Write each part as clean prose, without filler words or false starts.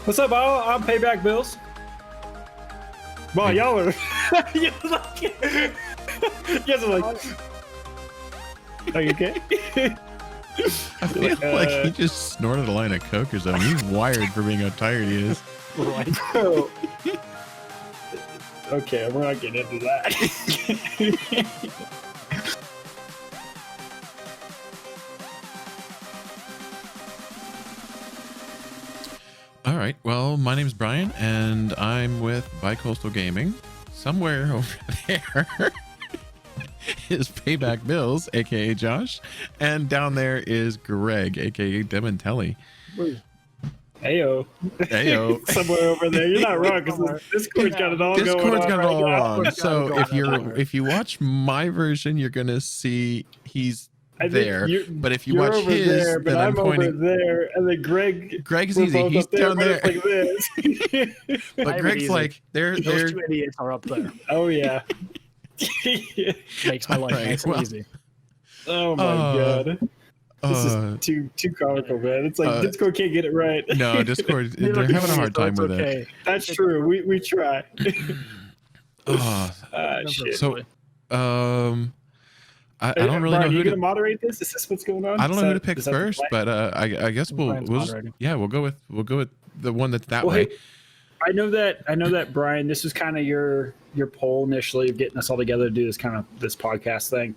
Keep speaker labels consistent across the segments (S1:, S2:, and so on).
S1: What's up, all? I'm Paybackbills. Wow, y'all are. You guys are like. Are you okay?
S2: I feel like he just snorted a line of coke or something. He's wired for being how tired he is.
S1: Bro. Okay, we're not getting into that.
S2: All right. Well, my name's Brian, and I'm with BiCoastalGaming. Somewhere over there is Paybackbills, aka Josh, and down there is Greg, aka Demintele.
S1: Heyo.
S2: Heyo.
S1: Somewhere over there. You're not wrong, because Discord's got it all going on.
S2: Discord's got it all
S1: right
S2: wrong.
S1: now.
S2: So if you watch my version, you're gonna see he's there. But if you watch his,
S1: there, but
S2: then I'm pointing
S1: over there, and then Greg's
S2: easy. He's down there.
S1: Like this.
S2: But Greg's like those
S3: two idiots are up there.
S1: Oh yeah.
S3: Makes my life nice and easy.
S1: Oh my god. This is too comical, man. It's like Discord can't get it right.
S2: No, Discord, they're having a hard time with it.
S1: That's true. We try.
S2: Shit. So, I don't really know who
S1: you gonna moderate this. Is this what's going on?
S2: I don't know who to pick first, but I guess we'll go with the one that's that way.
S1: Hey, I know that Brian, this was kind of your poll initially of getting us all together to do this podcast thing.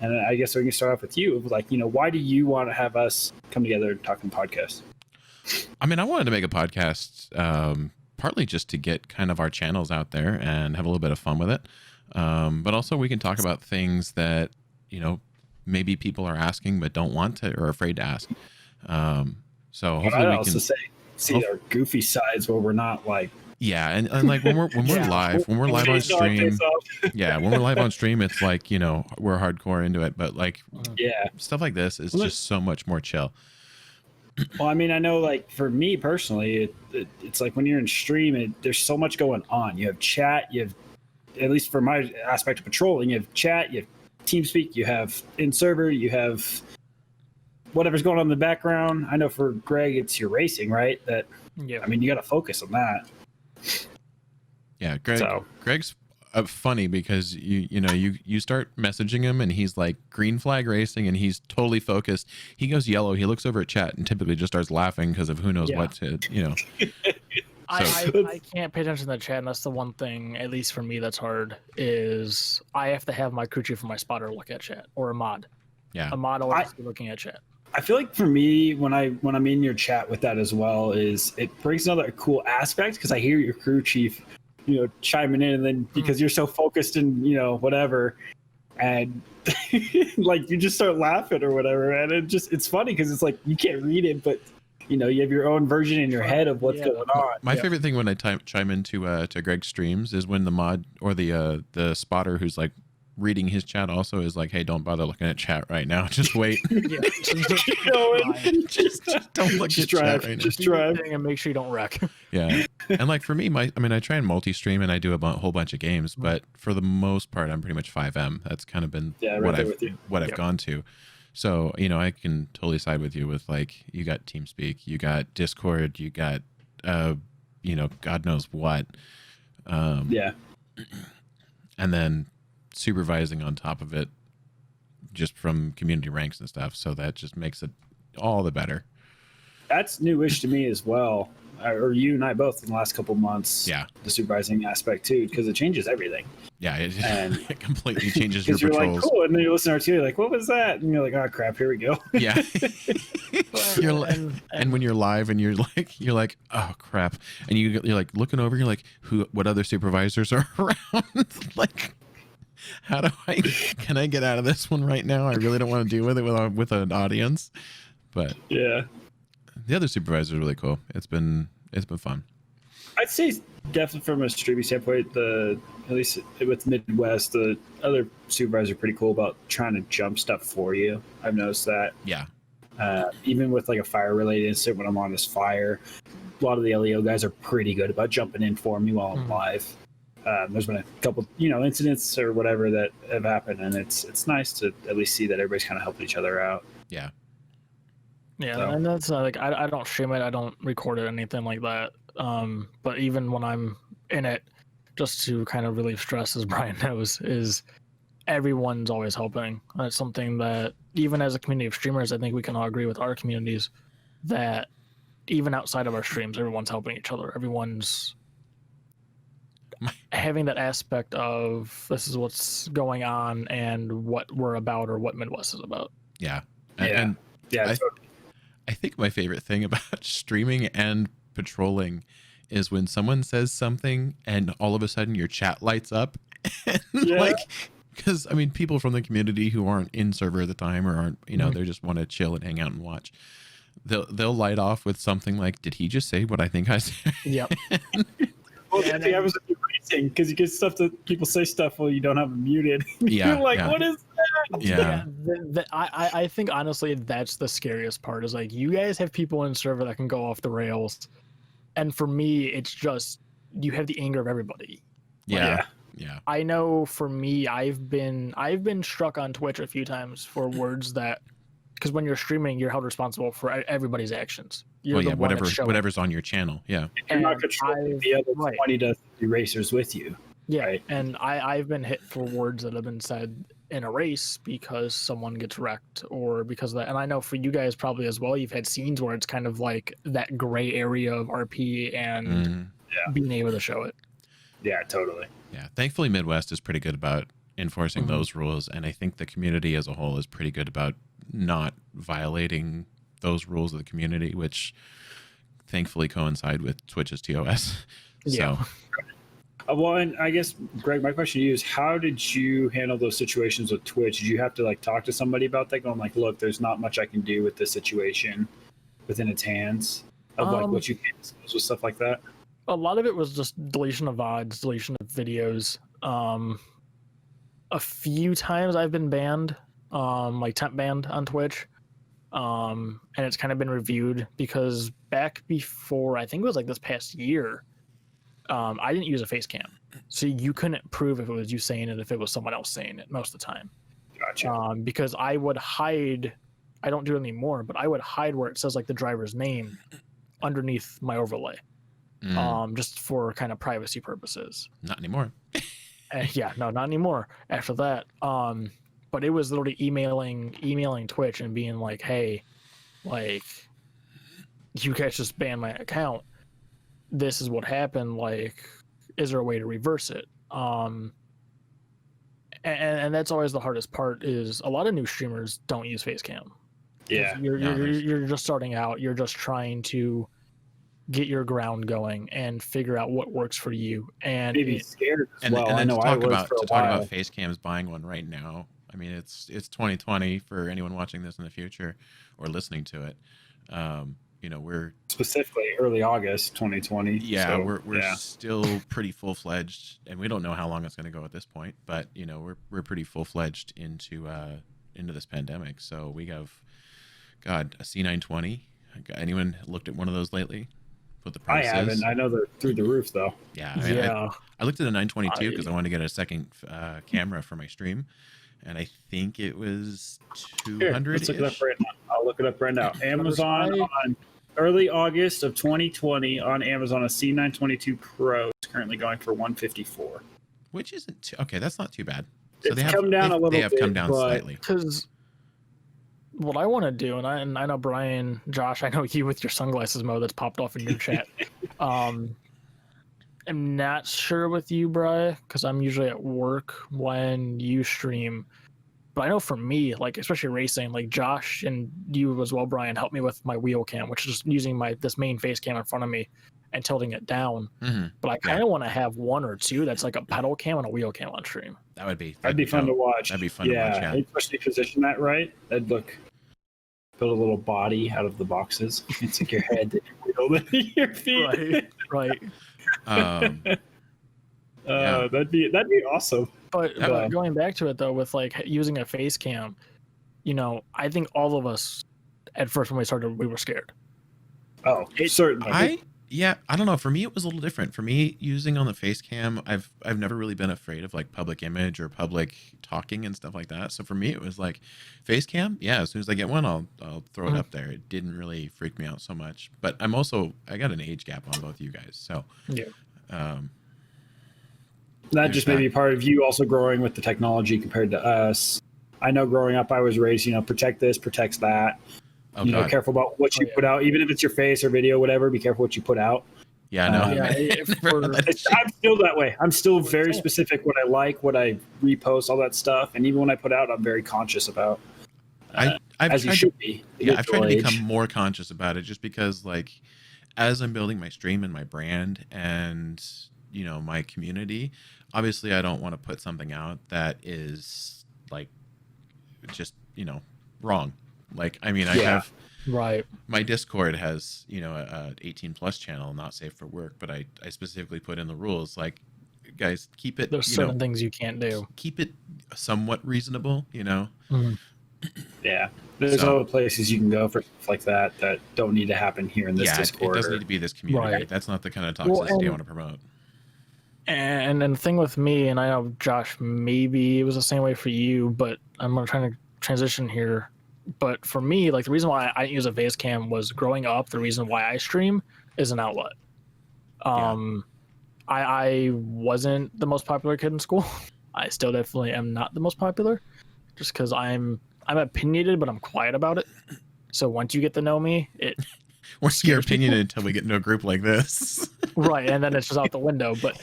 S1: And I guess we can start off with you. Like, why do you want to have us come together and talk in podcasts?
S2: I mean, I wanted to make a podcast partly just to get kind of our channels out there and have a little bit of fun with it. But also we can talk about things that, maybe people are asking but don't want to or afraid to ask. So hopefully we can
S1: see our goofy sides where we're not like.
S2: Yeah, and like when we're live on stream, when we're live on stream, it's like, we're hardcore into it, but like stuff like this is just so much more chill.
S1: Well, I mean, I know, like, for me personally, it's like when you're in stream, there's so much going on. You have chat, you have, at least for my aspect of patrolling, you have chat, you have TeamSpeak, you have in-server, you have whatever's going on in the background. I know for Greg, it's your racing, right? I mean, you got to focus on that.
S2: Yeah, Greg's funny because you start messaging him and he's like green flag racing and he's totally focused. He goes yellow. He looks over at chat and typically just starts laughing because of who knows what to.
S3: I can't pay attention to the chat, and that's the one thing, at least for me, that's hard. Is I have to have my crew chief or my spotter look at chat, or a mod.
S2: Yeah,
S3: a mod always has to be looking at chat.
S1: I feel like for me, when I'm in your chat with that as well, is it brings another cool aspect because I hear your crew chief, chiming in, and then because you're so focused in, whatever, and like you just start laughing or whatever, and it's funny because it's like you can't read it, but you have your own version in your head of what's going on.
S2: My favorite thing when I chime into to Greg's streams is when the mod or the spotter who's like reading his chat also is like, hey, don't bother looking at chat right now. Just wait. Just don't look at chat right now.
S1: Just drive
S3: and make sure you don't wreck.
S2: Yeah. And like for me, I try and multi-stream and I do a whole bunch of games, but for the most part, I'm pretty much 5M. That's kind of been what I've gone to. So, I can totally side with you with like, you got TeamSpeak, you got Discord, you got, God knows what. And then supervising on top of it just from community ranks and stuff, so that just makes it all the better.
S1: That's newish to me as well, or you and I both in the last couple months. The supervising aspect too, because it changes everything.
S2: It completely changes your
S1: you're
S2: patrols.
S1: Like, cool, and then you listen to RT, you're like, what was that? And you're like, oh crap, here we go.
S2: And when you're live and you're like, oh crap, and you're like looking over, you're like, what other supervisors are around? Like, can I get out of this one right now? I really don't want to deal with it with an audience. But the other supervisor is really cool. It's been fun.
S1: I'd say definitely from a streaming standpoint, at least with Midwest, the other supervisors are pretty cool about trying to jump stuff for you. I've noticed that.
S2: Yeah.
S1: Even with like a fire related incident when I'm on this fire, a lot of the LEO guys are pretty good about jumping in for me while I'm live. There's been a couple, incidents or whatever that have happened, and it's nice to at least see that everybody's kind of helping each other out.
S2: Yeah.
S3: Yeah,
S1: So.
S3: and that's like I don't stream it, I don't record it, anything like that. But even when I'm in it, just to kind of relieve stress, as Bryan knows, is everyone's always helping. That's something that even as a community of streamers, I think we can all agree with our communities that even outside of our streams, everyone's helping each other. Everyone's having that aspect of this is what's going on and what we're about or what Midwest is about.
S2: Yeah.
S1: And
S2: I think my favorite thing about streaming and patrolling is when someone says something and all of a sudden your chat lights up. And like, because I mean, people from the community who aren't in server at the time or aren't, you know, they just want to chill and hang out and watch. They'll light off with something like, "Did he just say what I think I said?"
S3: Yep.
S1: Well, yeah, I was erasing because you get stuff that people say stuff while you don't have them muted.
S2: Yeah.
S1: You're like, what is that?
S2: Yeah.
S3: I think honestly that's the scariest part is like you guys have people in server that can go off the rails, and for me it's just you have the anger of everybody.
S2: Yeah. Yeah.
S3: I know for me I've been struck on Twitch a few times for words that, because when you're streaming you're held responsible for everybody's actions. You're
S2: whatever's on your channel. Yeah.
S1: You're not controlling the other 20 to 30 racers with you.
S3: Yeah.
S1: Right?
S3: And I've been hit for words that have been said in a race because someone gets wrecked or because of that. And I know for you guys probably as well, you've had scenes where it's kind of like that gray area of RP and being able to show it.
S1: Yeah, totally.
S2: Yeah. Thankfully, Midwest is pretty good about enforcing those rules. And I think the community as a whole is pretty good about not violating those rules of the community, which thankfully coincide with Twitch's TOS.
S3: Yeah.
S2: So.
S1: Well, and I guess, Greg, my question to you is, how did you handle those situations with Twitch? Did you have to like talk to somebody about that, going like, look, there's not much I can do with this situation within its hands of like what you can disclose with stuff like that?
S3: A lot of it was just deletion of VODs, deletion of videos. A few times I've been banned, like temp banned on Twitch. And it's kind of been reviewed because back before, I think it was like this past year, I didn't use a face cam. So you couldn't prove if it was you saying it, if it was someone else saying it most of the time.
S1: Gotcha.
S3: Because I would hide, I don't do it anymore, but I would hide where it says like the driver's name underneath my overlay. Just for kind of privacy purposes.
S2: Not anymore.
S3: Yeah, no, not anymore. After that, but it was literally emailing Twitch and being like, "Hey, like, you guys just banned my account. This is what happened. Like, is there a way to reverse it?" And that's always the hardest part. Is a lot of new streamers don't use Facecam.
S1: Yeah,
S3: you're just starting out. You're just trying to get your ground going and figure out what works for you. And
S1: maybe scared as well.
S2: And
S1: I know I was for a while.
S2: Talk about face cams buying one right now. I mean, it's 2020 for anyone watching this in the future or listening to it. You know, we're
S1: specifically early August 2020.
S2: Yeah,
S1: so,
S2: we're still pretty full fledged, and we don't know how long it's going to go at this point. But you know, we're pretty full fledged into this pandemic. So we have, God, a C920. Anyone looked at one of those lately? What the price is?
S1: I haven't. I know they're through the roof though.
S2: Yeah, I looked at a 922 because I wanted to get a second camera for my stream, and I think it was 200.
S1: Let's look it up right now. I'll look it up right now. Amazon on early August of 2020 on Amazon, a C922 Pro is currently going for $154.
S2: Which isn't okay. That's not too bad. So
S1: it's come down a little bit.
S2: They have come down slightly.
S3: Because what I want to do, and I know Bryan, Josh, I know you with your sunglasses mode that's popped off in your chat. I'm not sure with you, Brian, because I'm usually at work when you stream. But I know for me, like especially racing, like Josh and you as well, Bryan, helped me with my wheel cam, which is just using this main face cam in front of me and tilting it down. But I kind of want to have one or two that's like a pedal cam and a where cam on stream.
S2: That'd be
S1: fun to watch.
S2: That'd be fun to watch. Yeah,
S1: especially position that right. That'd build a little body out of the boxes. It's like your head and your feet.
S3: Right.
S1: That'd be awesome.
S3: But going back to it though, with like using a face cam, you know, I think all of us at first when we started, we were scared.
S1: Oh, certainly.
S2: Yeah, I don't know. For me, it was a little different. For me, using on the face cam, I've never really been afraid of like public image or public talking and stuff like that. So for me, it was like face cam. Yeah, as soon as I get one, I'll throw it up there. It didn't really freak me out so much. But I got an age gap on both you guys, so
S3: yeah.
S1: That just may be part of you also growing with the technology compared to us. I know growing up, I was raised, protect this, protects that.
S2: Oh, God.
S1: Careful about what you put out, even if it's your face or video, whatever. Be careful what you put out.
S2: Yeah, I know.
S1: I'm still that way. I'm still very specific what I like, what I repost, all that stuff. And even when I put out, I'm very conscious about. As you should be.
S2: Yeah, I've tried to become more conscious about it, just because, like, as I'm building my stream and my brand and my community, obviously I don't want to put something out that is like just wrong. Like, I mean, I have my Discord has a 18 plus channel, not safe for work, but I specifically put in the rules like, guys, keep it,
S3: there's certain things you can't do,
S2: keep it somewhat reasonable.
S1: Yeah, there's other places you can go for stuff like that don't need to happen here in this Discord.
S2: It doesn't need to be this community. That's not the kind of toxicity I want to promote.
S3: And the thing with me, and I know Josh, maybe it was the same way for you, but I'm trying to transition here. But for me, like, the reason why I didn't use a face cam was growing up. The reason why I stream is an outlet. I wasn't the most popular kid in school. I still definitely am not the most popular, just because I'm opinionated, but I'm quiet about it. So once you get to know me,
S2: what's your opinion until we get into a group like this?
S3: Right, and then it's just out the window. But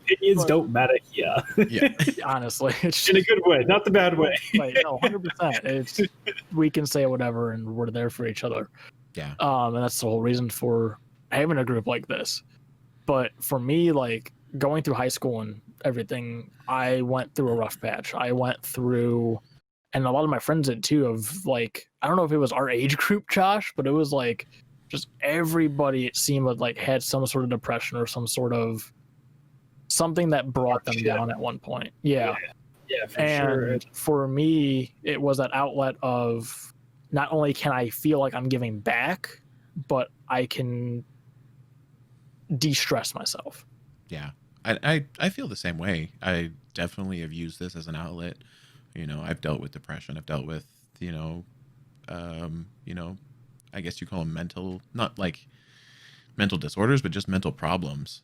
S1: opinions don't matter here.
S2: Yeah,
S3: honestly, it's
S1: in a good way, not the bad way.
S3: Right, no, 100%. It's we can say whatever, and we're there for each other.
S2: Yeah.
S3: And that's the whole reason for having a group like this. But for me, like, going through high school and everything, I went through a rough patch. I went through, and a lot of my friends did too, of like, I don't know if it was our age group, Josh, but it was like just everybody, it seemed like had some sort of depression or some sort of something that brought them down at one point. Yeah,
S1: for sure.
S3: And for me, it was that outlet of not only can I feel like I'm giving back, but I can de-stress myself.
S2: Yeah. I feel the same way. I definitely have used this as an outlet. I've dealt with depression. I've dealt with, I guess you call them mental, not like mental disorders, but just mental problems.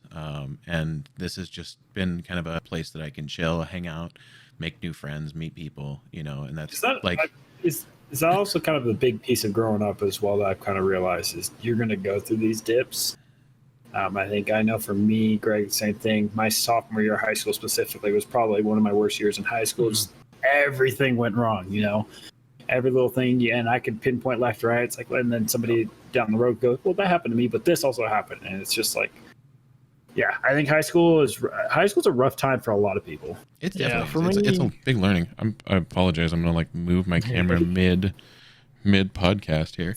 S2: And this has just been kind of a place that I can chill, hang out, make new friends, meet people, and that's
S1: is that also kind of the big piece of growing up as well that I've kind of realized is you're going to go through these dips. I know for me, Greg, same thing. My sophomore year of high school specifically was probably one of my worst years in high school. Mm-hmm. Just everything went wrong, every little thing. And I could pinpoint left, right. It's like, and then somebody down the road goes, well, that happened to me, but this also happened. And it's just like, yeah, I think high school's a rough time for a lot for me,
S2: it's a big learning. I apologize. I'm going to like move my camera mid podcast here.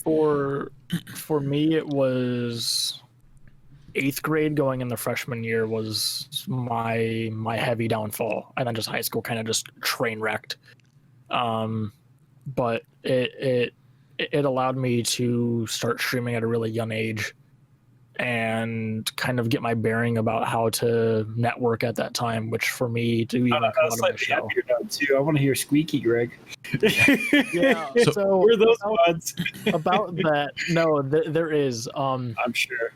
S3: For me, it was 8th grade going in the freshman year was my heavy downfall, and then just high school kind of just train wrecked. But it allowed me to start streaming at a really young age and kind of get my bearing about how to network at that time, which for me to even come out of my shell.
S1: Too. I want to hear squeaky, Greg.
S3: Yeah. So
S1: were those odds
S3: about that? No, there is. I'm
S1: sure.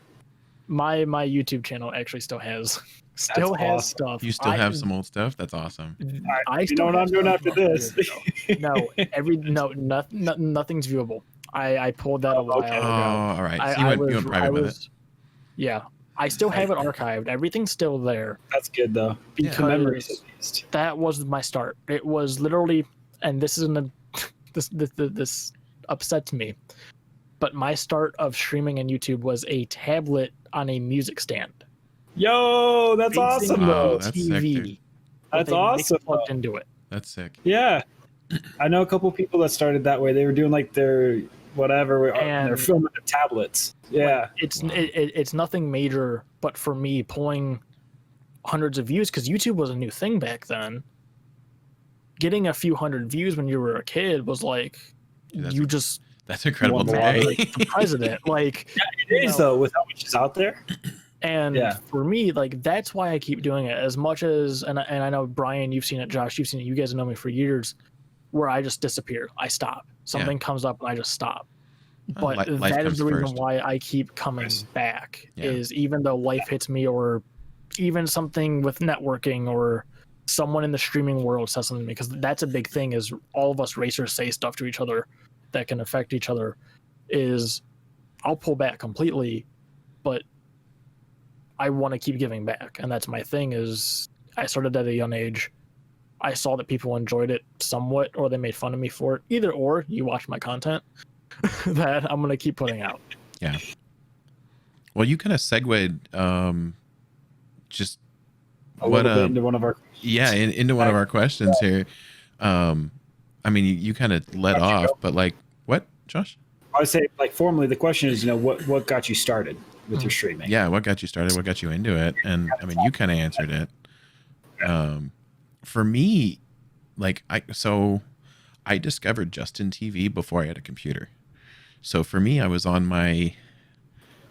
S3: My YouTube channel actually still has stuff.
S2: You still have some old stuff? That's awesome.
S3: I
S1: know what I'm doing after this.
S3: Nothing's viewable. I pulled that a while ago.
S2: All right. So you went private with it.
S3: Yeah. I still have it archived. Everything's still there.
S1: That's good though.
S3: Because
S1: memories at least.
S3: That was my start. It was literally, and this isn't this upsets me, but my start of streaming on YouTube was a tablet on a music stand.
S1: Yo, that's awesome though.
S2: That's sick, dude.
S1: That's awesome.
S3: Plugged into it.
S2: That's sick.
S1: Yeah, I know a couple people that started that way. They were doing like their whatever, and they're filming their tablets. Yeah,
S3: it's nothing major, but for me, pulling hundreds of views, because YouTube was a new thing back then. Getting a few hundred views when you were a kid was like,
S2: Dude, That's incredible to
S3: pay.
S2: pay.
S3: Like, the president, like,
S1: yeah, it is though, with how much is out there.
S3: And for me, like, that's why I keep doing it as much as, and I know Brian, you've seen it, Josh, you've seen it, you guys have known me for years, where I just disappear. I stop. Something comes up and I just stop. But that is the reason why I keep coming back, is even though life hits me, or even something with networking, or someone in the streaming world says something to me, because that's a big thing, is all of us racers say stuff to each other that can affect each other, is I'll pull back completely, but I want to keep giving back. And that's my thing, is I started at a young age. I saw that people enjoyed it somewhat, or they made fun of me for it. Either or, you watch my content that I'm going to keep putting out.
S2: Yeah. Well, you kind of segued just
S1: into one of our
S2: into one of our questions here. I mean, you kind of led off, but like, what, Josh?
S1: I would say, like, formally, the question is, what got you started with your streaming?
S2: Yeah, what got you started? What got you into it? And I mean, you kind of answered it. For me, like, I discovered Justin TV before I had a computer. So for me, I was on my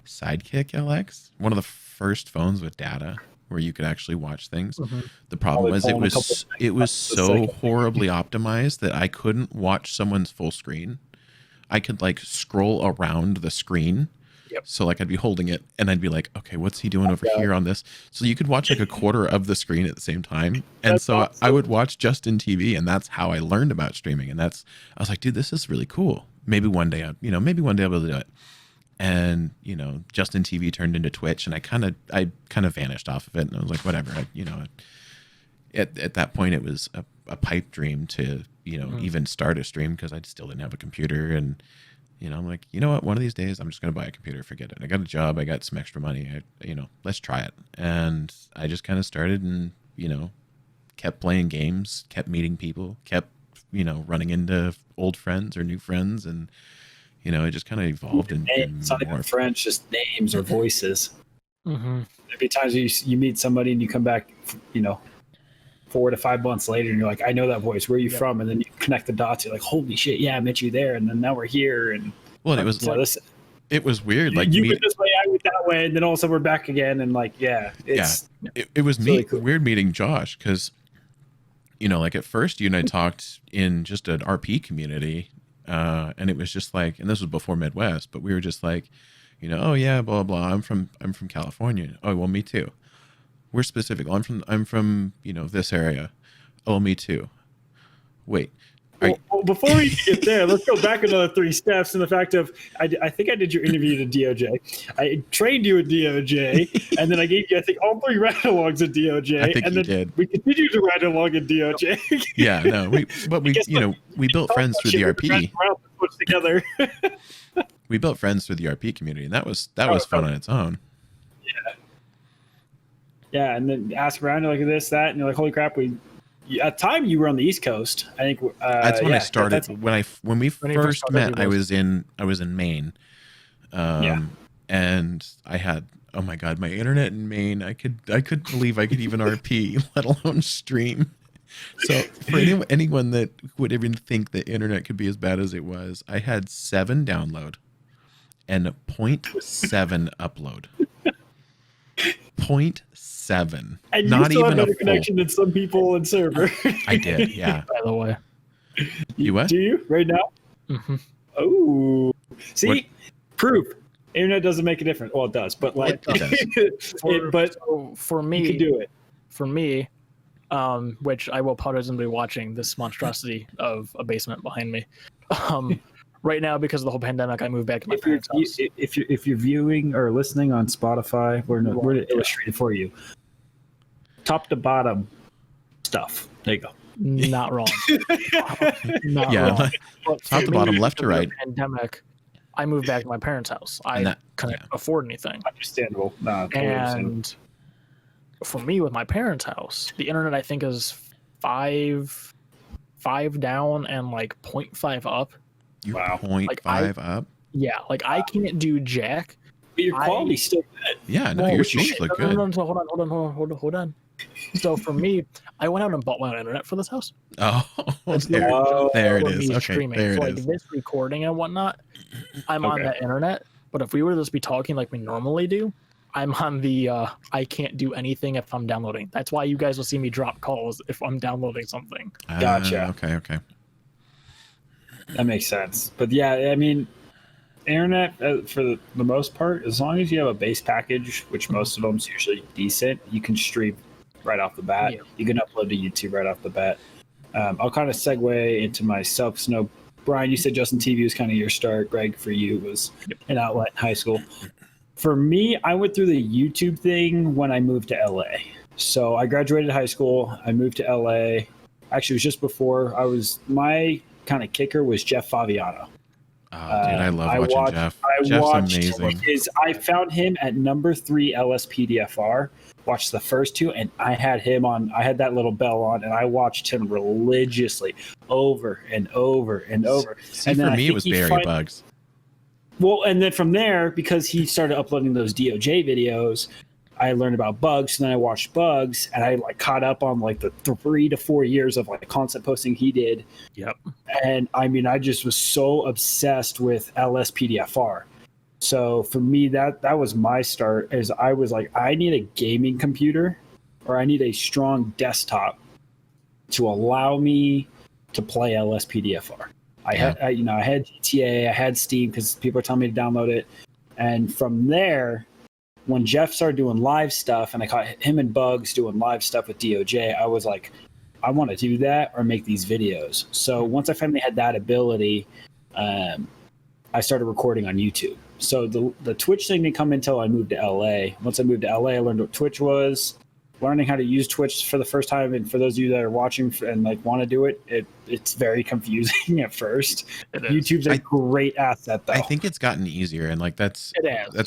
S2: Sidekick LX, one of the first phones with data where you could actually watch things. The problem was it was so horribly optimized that I couldn't watch someone's full screen. I could like scroll around the screen. So like I'd be holding it and I'd be like, okay, what's he doing over here on this? So you could watch like a quarter of the screen at the same time. And so awesome. I would watch Justin TV, and that's how I learned about streaming. And I was like, dude, this is really cool. Maybe one day I'll be able to do it. And, Justin TV turned into Twitch, and I kind of vanished off of it. And I was like, whatever, at that point it was a pipe dream to, even start a stream, because I still didn't have a computer. And, I'm like, you know what? One of these days I'm just going to buy a computer, forget it. I got a job. I got some extra money. Let's try it. And I just kind of started and, kept playing games, kept meeting people, kept, running into old friends or new friends. And, it just kind of evolved.
S1: It's not even French, just names or voices. There'd be times you meet somebody and you come back, 4 to 5 months later, and you're like, I know that voice. Where are you from? And then you connect the dots. You're like, holy shit, yeah, I met you there, and then now we're here. And
S2: it was weird. Like
S1: you went this way, I went that way, and then all of a sudden we're back again. And like,
S2: it was really cool. Weird meeting Josh, because like at first you and I talked in just an RP community, and it was just like, and this was before Midwest, but we were just like, oh yeah, blah blah. I'm from California. Oh well, me too. We're specific. Well, I'm from this area. Oh, me too. Wait.
S1: Well, before we get there, let's go back another 3 steps in the fact of, I think I did your interview at DOJ. I trained you at DOJ, and then I gave you, I think, all 3 ride-alongs at DOJ.
S2: I think
S1: and
S2: you
S1: then
S2: did.
S1: We continued to ride along at DOJ.
S2: Yeah, no, we built friends through the RP.
S1: Together.
S2: We built friends through the RP community, and that was fun on its own.
S1: Yeah, and then ask around, you're like, this, that, and you're like, holy crap, at the time you were on the East Coast. I think
S2: that's when I started. When we first met, I was in Maine, and I had, oh my god, my internet in Maine. I couldn't believe I could even RP, let alone stream. So for anyone that would even think the internet could be as bad as it was, I had 7 download and 0.7 upload. 0.7.
S1: And
S2: not
S1: you still
S2: even
S1: have better connection than some people in server.
S2: I did, yeah.
S3: By the way,
S2: you what?
S1: Do you right now? Oh, see, proof. Internet doesn't make a difference. Well, it does, but like,
S3: for me,
S1: you can do it.
S3: For me, which I will apologize to anybody watching this monstrosity of a basement behind me. Right now, because of the whole pandemic, I moved back to my parents' house.
S1: If you're viewing or listening on Spotify, we're illustrated for you. Top to bottom stuff. There you go.
S3: Not wrong. Not wrong.
S2: Top to bottom, left to right.
S3: Pandemic, I moved back to my parents' house. I couldn't afford anything.
S1: Understandable.
S3: And for me, with my parents' house, the internet I think is 5 down and like 0.5 up.
S2: Wow. 0.5 up?
S3: Yeah, like I can't do jack.
S1: But your quality's still good.
S2: Yeah, no, your streams look good.
S3: Hold on. So for me, I went out and bought my own internet for this house.
S2: Oh, there it is. Okay,
S3: streaming.
S2: there
S3: So
S2: it
S3: like
S2: is.
S3: this recording and whatnot, I'm on the internet. But if we were to just be talking like we normally do, I'm on the I can't do anything if I'm downloading. That's why you guys will see me drop calls if I'm downloading something.
S1: Gotcha.
S2: Okay.
S1: That makes sense. But yeah, I mean, internet for the most part, as long as you have a base package, which most of them's usually decent, you can stream right off the bat. Yeah. You can upload to YouTube right off the bat. I'll kind of segue into myself. So, Brian, you said Justin TV was kind of your start. Greg, for you, was an outlet in high school. For me, I went through the YouTube thing when I moved to LA. So I graduated high school. I moved to LA. Actually, it was just before my kind of kicker was Jeff Favignano.
S2: Oh, dude, I love watching Jeff. Jeff's amazing.
S1: I found him at number 3 LSPDFR. Watched the first 2, and I had him on. I had that little bell on, and I watched him religiously over and over and over.
S2: See, and for me, it was Barry Bugs.
S1: Well, and then from there, because he started uploading those DOJ videos, I learned about Bugs, and then I watched Bugs, and I like caught up on like the 3 to 4 years of like content posting he did.
S3: Yep.
S1: And I mean, I just was so obsessed with LSPDFR. So for me, that was my start. Is I was like, I need a gaming computer, or I need a strong desktop to allow me to play LSPDFR. I had GTA, I had Steam because people were telling me to download it, and from there, when Jeff started doing live stuff, and I caught him and Bugs doing live stuff with DOJ, I was like, I want to do that or make these videos. So once I finally had that ability, I started recording on YouTube. So the Twitch thing didn't come until I moved to LA. Once I moved to LA, I learned what Twitch was, learning how to use Twitch for the first time. And for those of you that are watching and like want to do it, it's very confusing at first. YouTube's a great asset, though.
S2: I think it's gotten easier, and like that's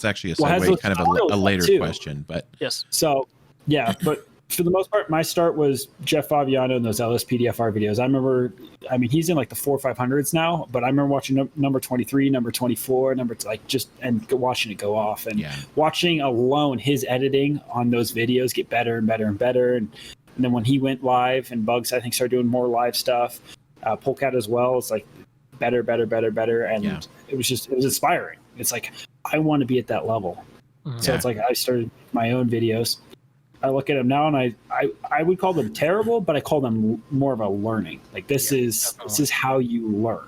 S2: actually a segue, kind of a later question. But
S3: yes,
S1: so yeah, but for the most part, my start was Jeff Favignano and those LSPDFR videos. I remember, I mean, he's in like the 400s or 500s now, but I remember watching number 23, number 24, and watching it go off, and watching alone his editing on those videos get better and better and better. And then when he went live, and Bugs, I think, started doing more live stuff, Polecat as well, it's like better. And it was inspiring. It's like, I want to be at that level. So it's like I started my own videos. I look at them now, and I would call them terrible, but I call them more of a learning. Like this is how you learn.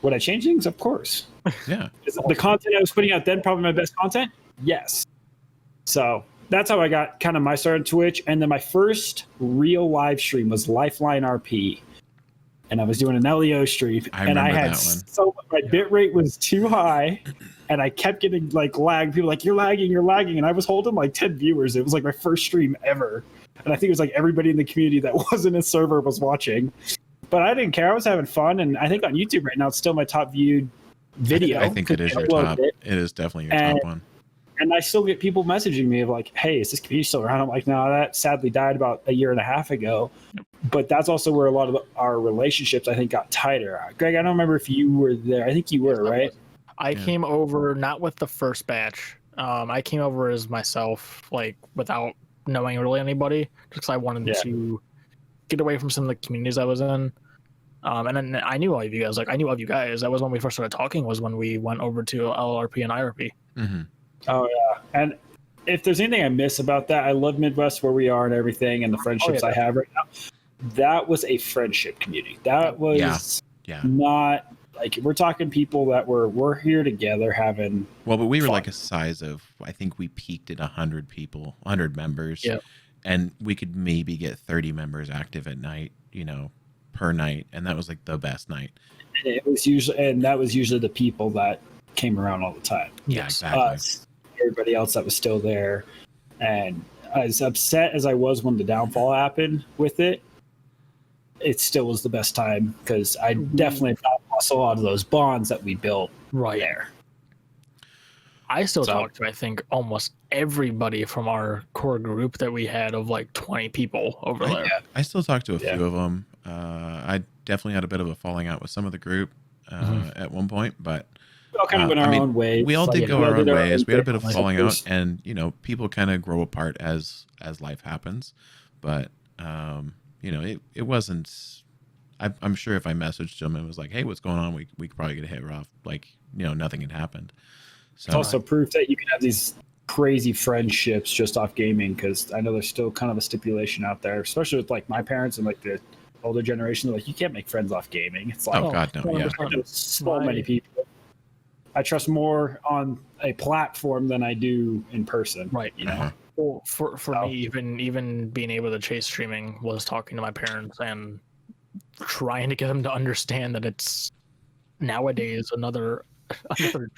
S1: Would I change things? Of course.
S2: Yeah.
S1: Is the content I was putting out then probably my best content? Yes. So that's how I got kind of my start on Twitch. And then my first real live stream was Lifeline RP. And I was doing an LEO stream, and I had my bit rate was too high, and I kept getting like lag. People were like, you're lagging, and I was holding like 10 viewers. It was like my first stream ever, and I think it was like everybody in the community that wasn't a server was watching. But I didn't care. I was having fun, and I think on YouTube right now it's still my top viewed video.
S2: I think it is your top. It is definitely your top one.
S1: And I still get people messaging me of like, hey, is this community still around? I'm like, no, that sadly died about a year and a half ago. But that's also where a lot of our relationships, I think, got tighter. Greg, I don't remember if you were there. I think you were, right?
S3: I came over not with the first batch. I came over as myself, like without knowing really anybody, just because I wanted to get away from some of the communities I was in. And then I knew all of you guys. Like I knew of you guys. That was when we first started talking. Was when we went over to LRP and IRP.
S2: Mm-hmm.
S1: Oh yeah, and if there's anything I miss about that, I love Midwest where we are and everything, and the friendships I have right now. That was a friendship community. That was not like we're talking people that we're here together having.
S2: Well, but we were
S1: fun.
S2: like a size of, I think we peaked at 100 people, 100 members,
S3: yeah,
S2: and we could maybe get 30 members active at night, per night, and that was like the best night.
S1: And that was usually the people that came around all the time.
S2: Yeah, exactly.
S1: Us, everybody else that was still there, and as upset as I was when the downfall happened with it, it still was the best time because I definitely lost a lot of those bonds that we built there.
S3: I still talk to, I think, almost everybody from our core group that we had of like 20 people over there.
S2: Yeah, I still talk to a few of them. I definitely had a bit of a falling out with some of the group at one point, but
S1: all kind of went our own ways.
S2: We all did go our own ways. We had a bit of falling out, and people kind of grow apart as life happens. But it wasn't. I'm sure if I messaged him and was like, "Hey, what's going on?" We could probably get a hit off. Like, nothing had happened. So
S1: it's also proof that you can have these crazy friendships just off gaming, because I know there's still kind of a stipulation out there, especially with like my parents and like the older generation. They're like, you can't make friends off gaming. It's like,
S2: oh god, no, yeah.
S1: So many people. I trust more on a platform than I do in person.
S3: Right. Well, for me, even being able to chase streaming was talking to my parents and trying to get them to understand that it's nowadays another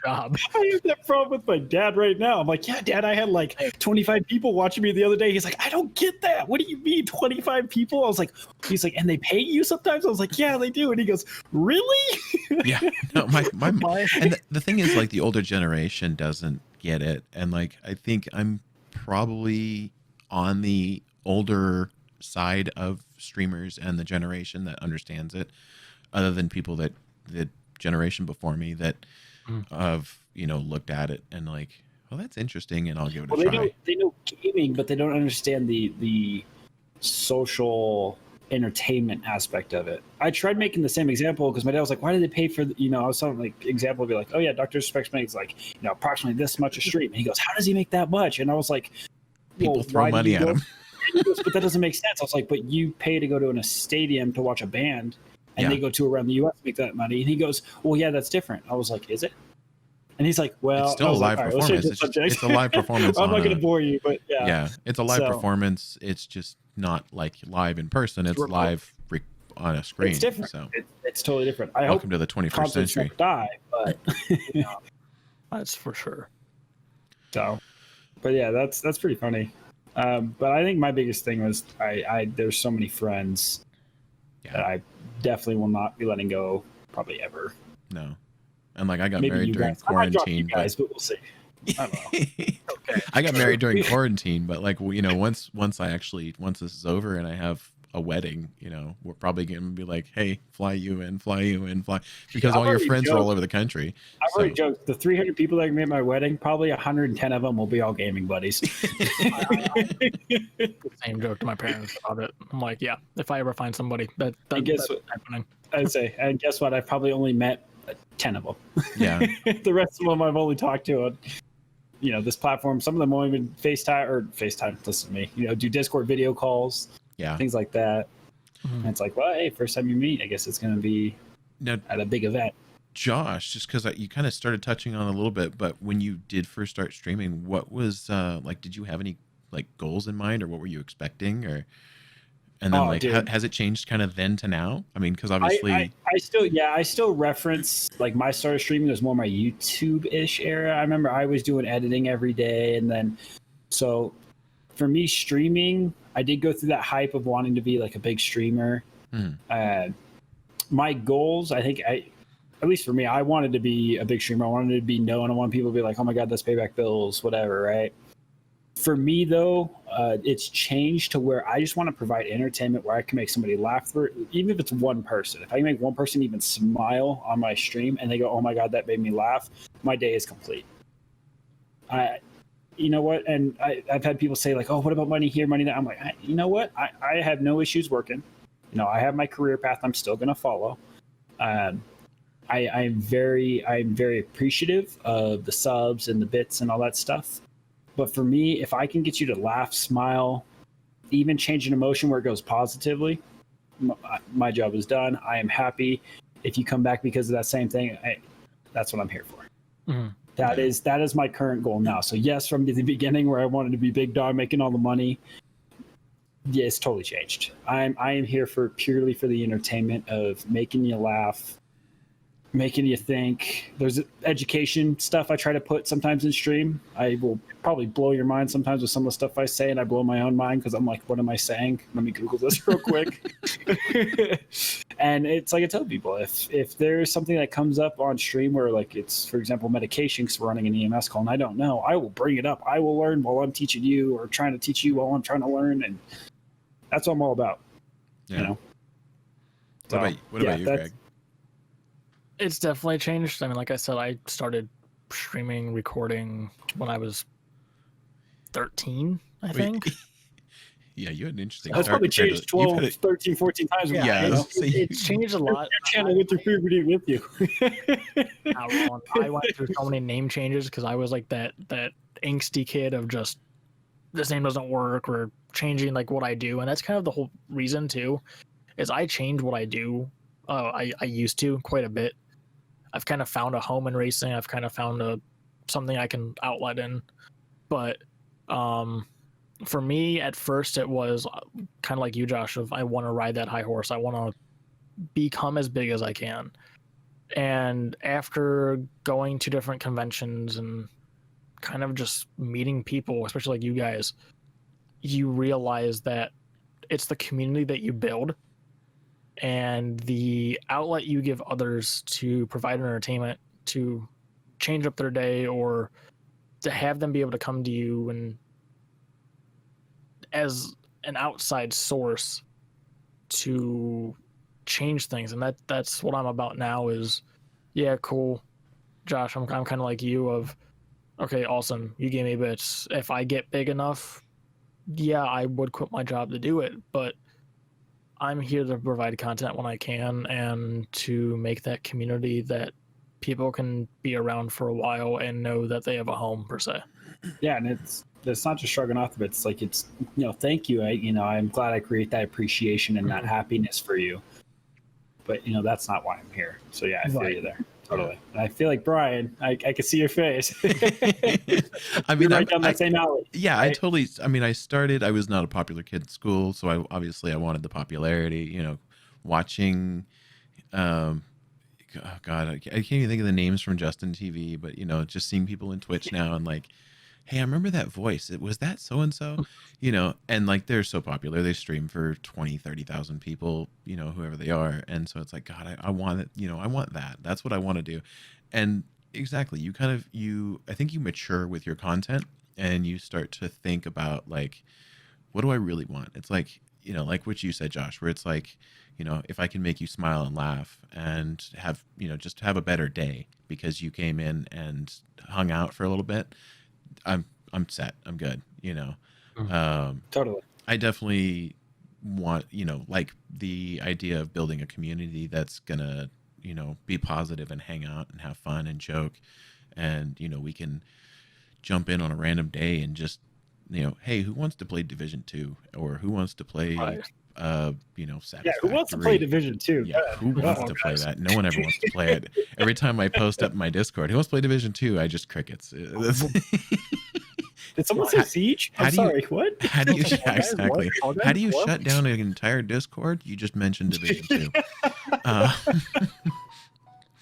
S3: job.
S1: I have that problem with my dad right now. I'm like, yeah, Dad, I had like 25 people watching me the other day. He's like, I don't get that. What do you mean 25 people? I was like, he's like, and they pay you sometimes? I was like, yeah, they do. And he goes, really?
S2: Yeah. No, my and the thing is, like, the older generation doesn't get it. And like, I think I'm probably on the older side of streamers and the generation that understands it, other than people that the generation before me that have looked at it and like, well, that's interesting, and I'll give it a try.
S1: They know gaming, but they don't understand the social entertainment aspect of it. I tried making the same example because my dad was like, why did they pay for I was telling like example be like, oh yeah, Dr. Specs makes like approximately this much a stream, and he goes, how does he make that much? And I was like,
S2: people throw money at him.
S1: But that doesn't make sense. I was like, but you pay to go to a stadium to watch a band, and they go to around the U.S. to make that money. And he goes, well, yeah, that's different. I was like, is it? And he's like, well,
S2: it's still a live performance. It's a live performance.
S1: I'm not going to bore you, but yeah.
S2: Yeah, it's a live performance. It's just not like live in person. It's live on a screen.
S1: It's different. So it's totally different.
S2: Welcome to the 21st century.
S1: Die, but
S3: that's for sure.
S1: So, but yeah, that's pretty funny. But I think my biggest thing was there's so many friends that I definitely will not be letting go probably ever.
S2: No. And like, I got married during quarantine.
S1: But we'll see. I don't know.
S2: Okay. I got married during quarantine, but like, once this is over and I have a wedding, we're probably going to be like, hey, fly you in, because all your friends are all over the country.
S1: I've already joked. The 300 people that are going to be at my wedding, probably 110 of them will be all gaming buddies.
S3: Same joke to my parents about it. I'm like, yeah, if I ever find somebody that's happening.
S1: I'd say, and guess what? I've probably only met 10 of them.
S2: Yeah.
S1: The rest of them I've only talked to on, this platform. Some of them won't even FaceTime, listen to me, do Discord video calls. Yeah, things like that. And it's like, well, hey, first time you meet, I guess it's going to be at a big event.
S2: Josh, just because you kind of started touching on a little bit, but when you did first start streaming, what was like? Did you have any like goals in mind, or what were you expecting, or? And then has it changed kind of then to now? I mean, because obviously
S1: I still reference like my start of streaming was more my YouTube-ish era. I remember I was doing editing every day, and then so for me streaming, I did go through that hype of wanting to be like a big streamer. My goals, I think at least for me, I wanted to be a big streamer. I wanted to be known. I want people to be like, oh my God, that's Paybackbills, whatever, right? For me, though, it's changed to where I just want to provide entertainment where I can make somebody laugh through it, even if it's one person. If I can make one person even smile on my stream and they go, oh my God, that made me laugh, my day is complete. You know what? And I've had people say like, oh, what about money here, money there? I'm like, you know what? I have no issues working. I have my career path I'm still going to follow. I'm very appreciative of the subs and the bits and all that stuff. But for me, if I can get you to laugh, smile, even change an emotion where it goes positively, my job is done. I am happy. If you come back because of that same thing, that's what I'm here for. Mm-hmm. That is my current goal now. So yes, from the beginning where I wanted to be big dog making all the money, yeah, it's totally changed. I am here purely for the entertainment of making you laugh, making you think. There's education stuff I try to put sometimes in stream. I will probably blow your mind sometimes with some of the stuff I say, and I blow my own mind because I'm like, what am I saying? Let me Google this real quick. And it's like I tell people, if there's something that comes up on stream where like it's, for example, medication, because we're running an EMS call and I don't know, I will bring it up. I will learn while I'm teaching you, or trying to teach you while I'm trying to learn, and that's what I'm all about.
S2: Yeah. What about you, Greg?
S3: It's definitely changed. I mean, like I said, I started streaming, recording when I was 13, I think.
S2: Yeah, you had an interesting
S1: That's
S2: start.
S1: probably changed 12, 13, 14 times.
S3: Yeah,
S1: You know?
S3: it's changed a lot.
S1: Channel with your puberty with you.
S3: I went through so many name changes because I was like that angsty kid of just this name doesn't work or changing like what I do, and that's kind of the whole reason too. Is I change what I do. I used to quite a bit. I've kind of found a home in racing. I've kind of found something I can outlet in, but for me at first it was kind of like you, Josh. Of I want to ride that high horse. I want to become as big as I can. And after going to different conventions and kind of just meeting people, especially like you guys, you realize that it's the community that you build and the outlet you give others to provide entertainment, to change up their day, or to have them be able to come to you and as an outside source to change things. And that's what I'm about now is, yeah, cool, Josh, I'm kind of like you of, okay, awesome, you gave me bits. If I get big enough, yeah, I would quit my job to do it, but I'm here to provide content when I can and to make that community that people can be around for a while and know that they have a home per se.
S1: Yeah, and it's not just shrugging off the bits. Like it's, you know, thank you. I'm glad I create that appreciation and that happiness for you. But you know, that's not why I'm here. So yeah, I feel you there. Totally. And I feel like Bryan, I can see your face.
S2: I mean,
S1: right down that same alley.
S2: Yeah, right? I was not a popular kid at school, so I wanted the popularity, you know, watching, God, I can't even think of the names from Justin TV, but you know, just seeing people in Twitch now and like, hey, I remember that voice. Was that so-and-so? You know, and like they're so popular. They stream for 20, 30,000 people, you know, whoever they are. And so it's like, God, I want it, you know, I want that. That's what I want to do. And exactly, I think you mature with your content and you start to think about like, what do I really want? It's like, you know, like what you said, Josh, where it's like, you know, if I can make you smile and laugh and have, you know, just have a better day because you came in and hung out for a little bit, I'm set. I'm good. You know,
S1: Totally.
S2: I definitely want, you know, like the idea of building a community that's gonna, you know, be positive and hang out and have fun and joke, and you know, we can jump in on a random day and just, you know, hey, who wants to play Division 2 or who wants to play, you know, Satisfactory?
S1: Yeah, who wants to play Division 2?
S2: Yeah, who wants to play that? No one ever wants to play it. Every time I post up in my Discord, who wants to play Division 2? I just crickets.
S1: Did someone say Siege? I'm sorry, what?
S2: How do you, yeah, exactly. How do you shut down an entire Discord? You just mentioned Division 2.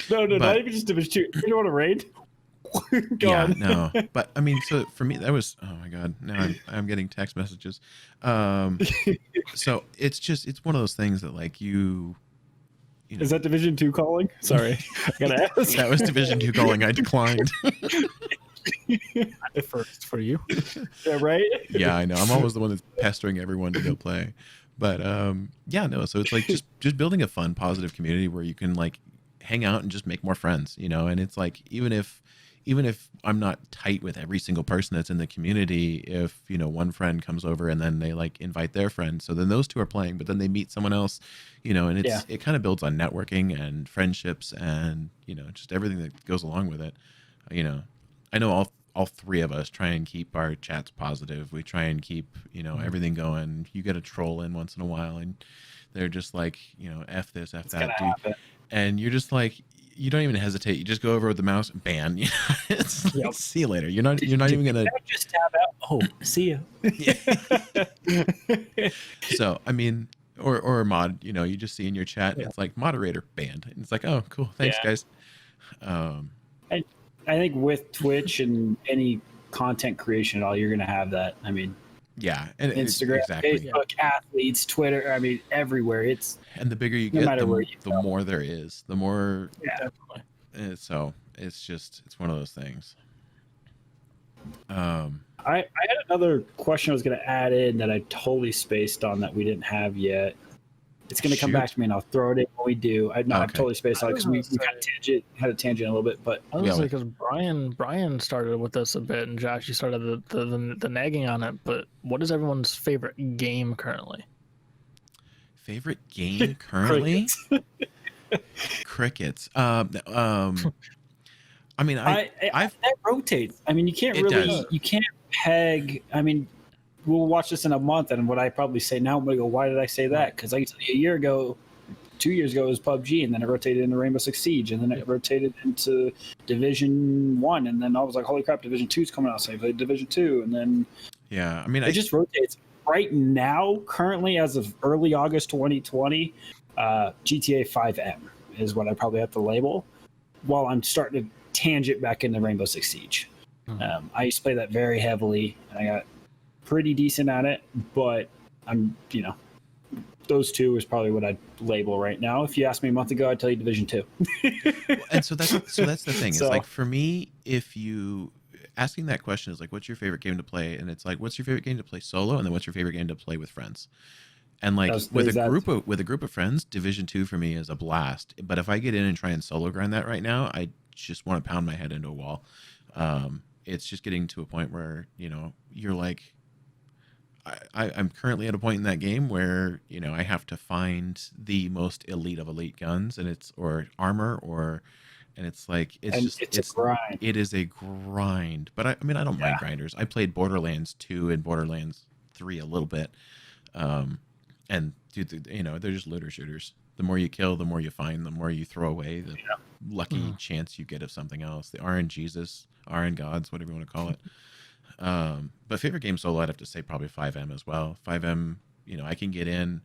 S1: No, not even just Division 2. You don't want to raid?
S2: Yeah, no. But I mean, so for me, that was, oh my God, now I'm getting text messages. So it's one of those things that like you know,
S1: is that Division 2 calling? Sorry, I gotta ask.
S2: That was Division 2 calling. I declined.
S3: First for you.
S1: Yeah, right?
S2: Yeah, I know. I'm always the one that's pestering everyone to go play. But yeah, no. So it's like just building a fun, positive community where you can like hang out and just make more friends, you know. And it's like even if I'm not tight with every single person that's in the community, if you know one friend comes over and then they like invite their friend, so then those two are playing, but then they meet someone else, you know, and it kind of builds on networking and friendships and you know just everything that goes along with it, you know. I know all three of us try and keep our chats positive. We try and keep, you know, everything going. You get a troll in once in a while and they're just like, you know, F this, F that, dude. Happen. And you're just like, you don't even hesitate. You just go over with the mouse, ban. It's like, see you later. You're not even gonna
S1: just tab out. Oh, see you.
S2: So I mean, or a mod, you know, you just see in your chat, it's like moderator banned. And it's like, oh, cool, thanks guys.
S1: I think with Twitch and any content creation at all, you're going to have that. I mean,
S2: yeah, and
S1: Instagram, Facebook, athletes, Twitter. I mean, everywhere.
S2: And the bigger you get, the more there is. The more,
S3: definitely.
S2: So it's one of those things.
S1: I had another question I was going to add in that I totally spaced on that we didn't have yet. It's going to come back to me, and I'll throw it in when we do. I've totally spaced out because we had a tangent a little bit, but
S3: honestly, because Brian started with this a bit, and Josh, you started the nagging on it. But what is everyone's favorite game currently?
S2: Favorite game currently? Crickets. I mean, that
S1: rotates. I mean, you can't peg. I mean, we'll watch this in a month, and what I probably say now, I'm gonna go, why did I say that? Because I can tell you a year ago, 2 years ago, it was PUBG, and then it rotated into Rainbow Six Siege, and then it rotated into Division 1, and then I was like, holy crap, Division 2 is coming out, so I played Division 2, and then
S2: I mean,
S1: it just rotates. Right now, currently, as of early August 2020, GTA 5M is what I probably have to label, while I'm starting to tangent back into Rainbow Six Siege. I used to play that very heavily, and I got pretty decent at it, but I'm, those two is probably what I'd label right now. If you asked me a month ago, I'd tell you Division 2.
S2: And so that's the thing. It's like, for me, if you asking that question is like, what's your favorite game to play? And it's like, what's your favorite game to play solo? And then what's your favorite game to play with friends? And like with a group of friends, Division 2 for me is a blast. But if I get in and try and solo grind that right now, I just want to pound my head into a wall. It's just getting to a point where, you're like, I'm currently at a point in that game where, I have to find the most elite of elite guns, and or armor, and it's like, it's a grind. It is a grind. But I mean, I don't mind grinders. I played Borderlands 2 and Borderlands 3 a little bit. And dude, they're just looter shooters. The more you kill, the more you find, the more you throw away, the lucky chance you get of something else. The RN gods, whatever you want to call it. But favorite game solo, I'd have to say probably 5M as well. 5M, I can get in,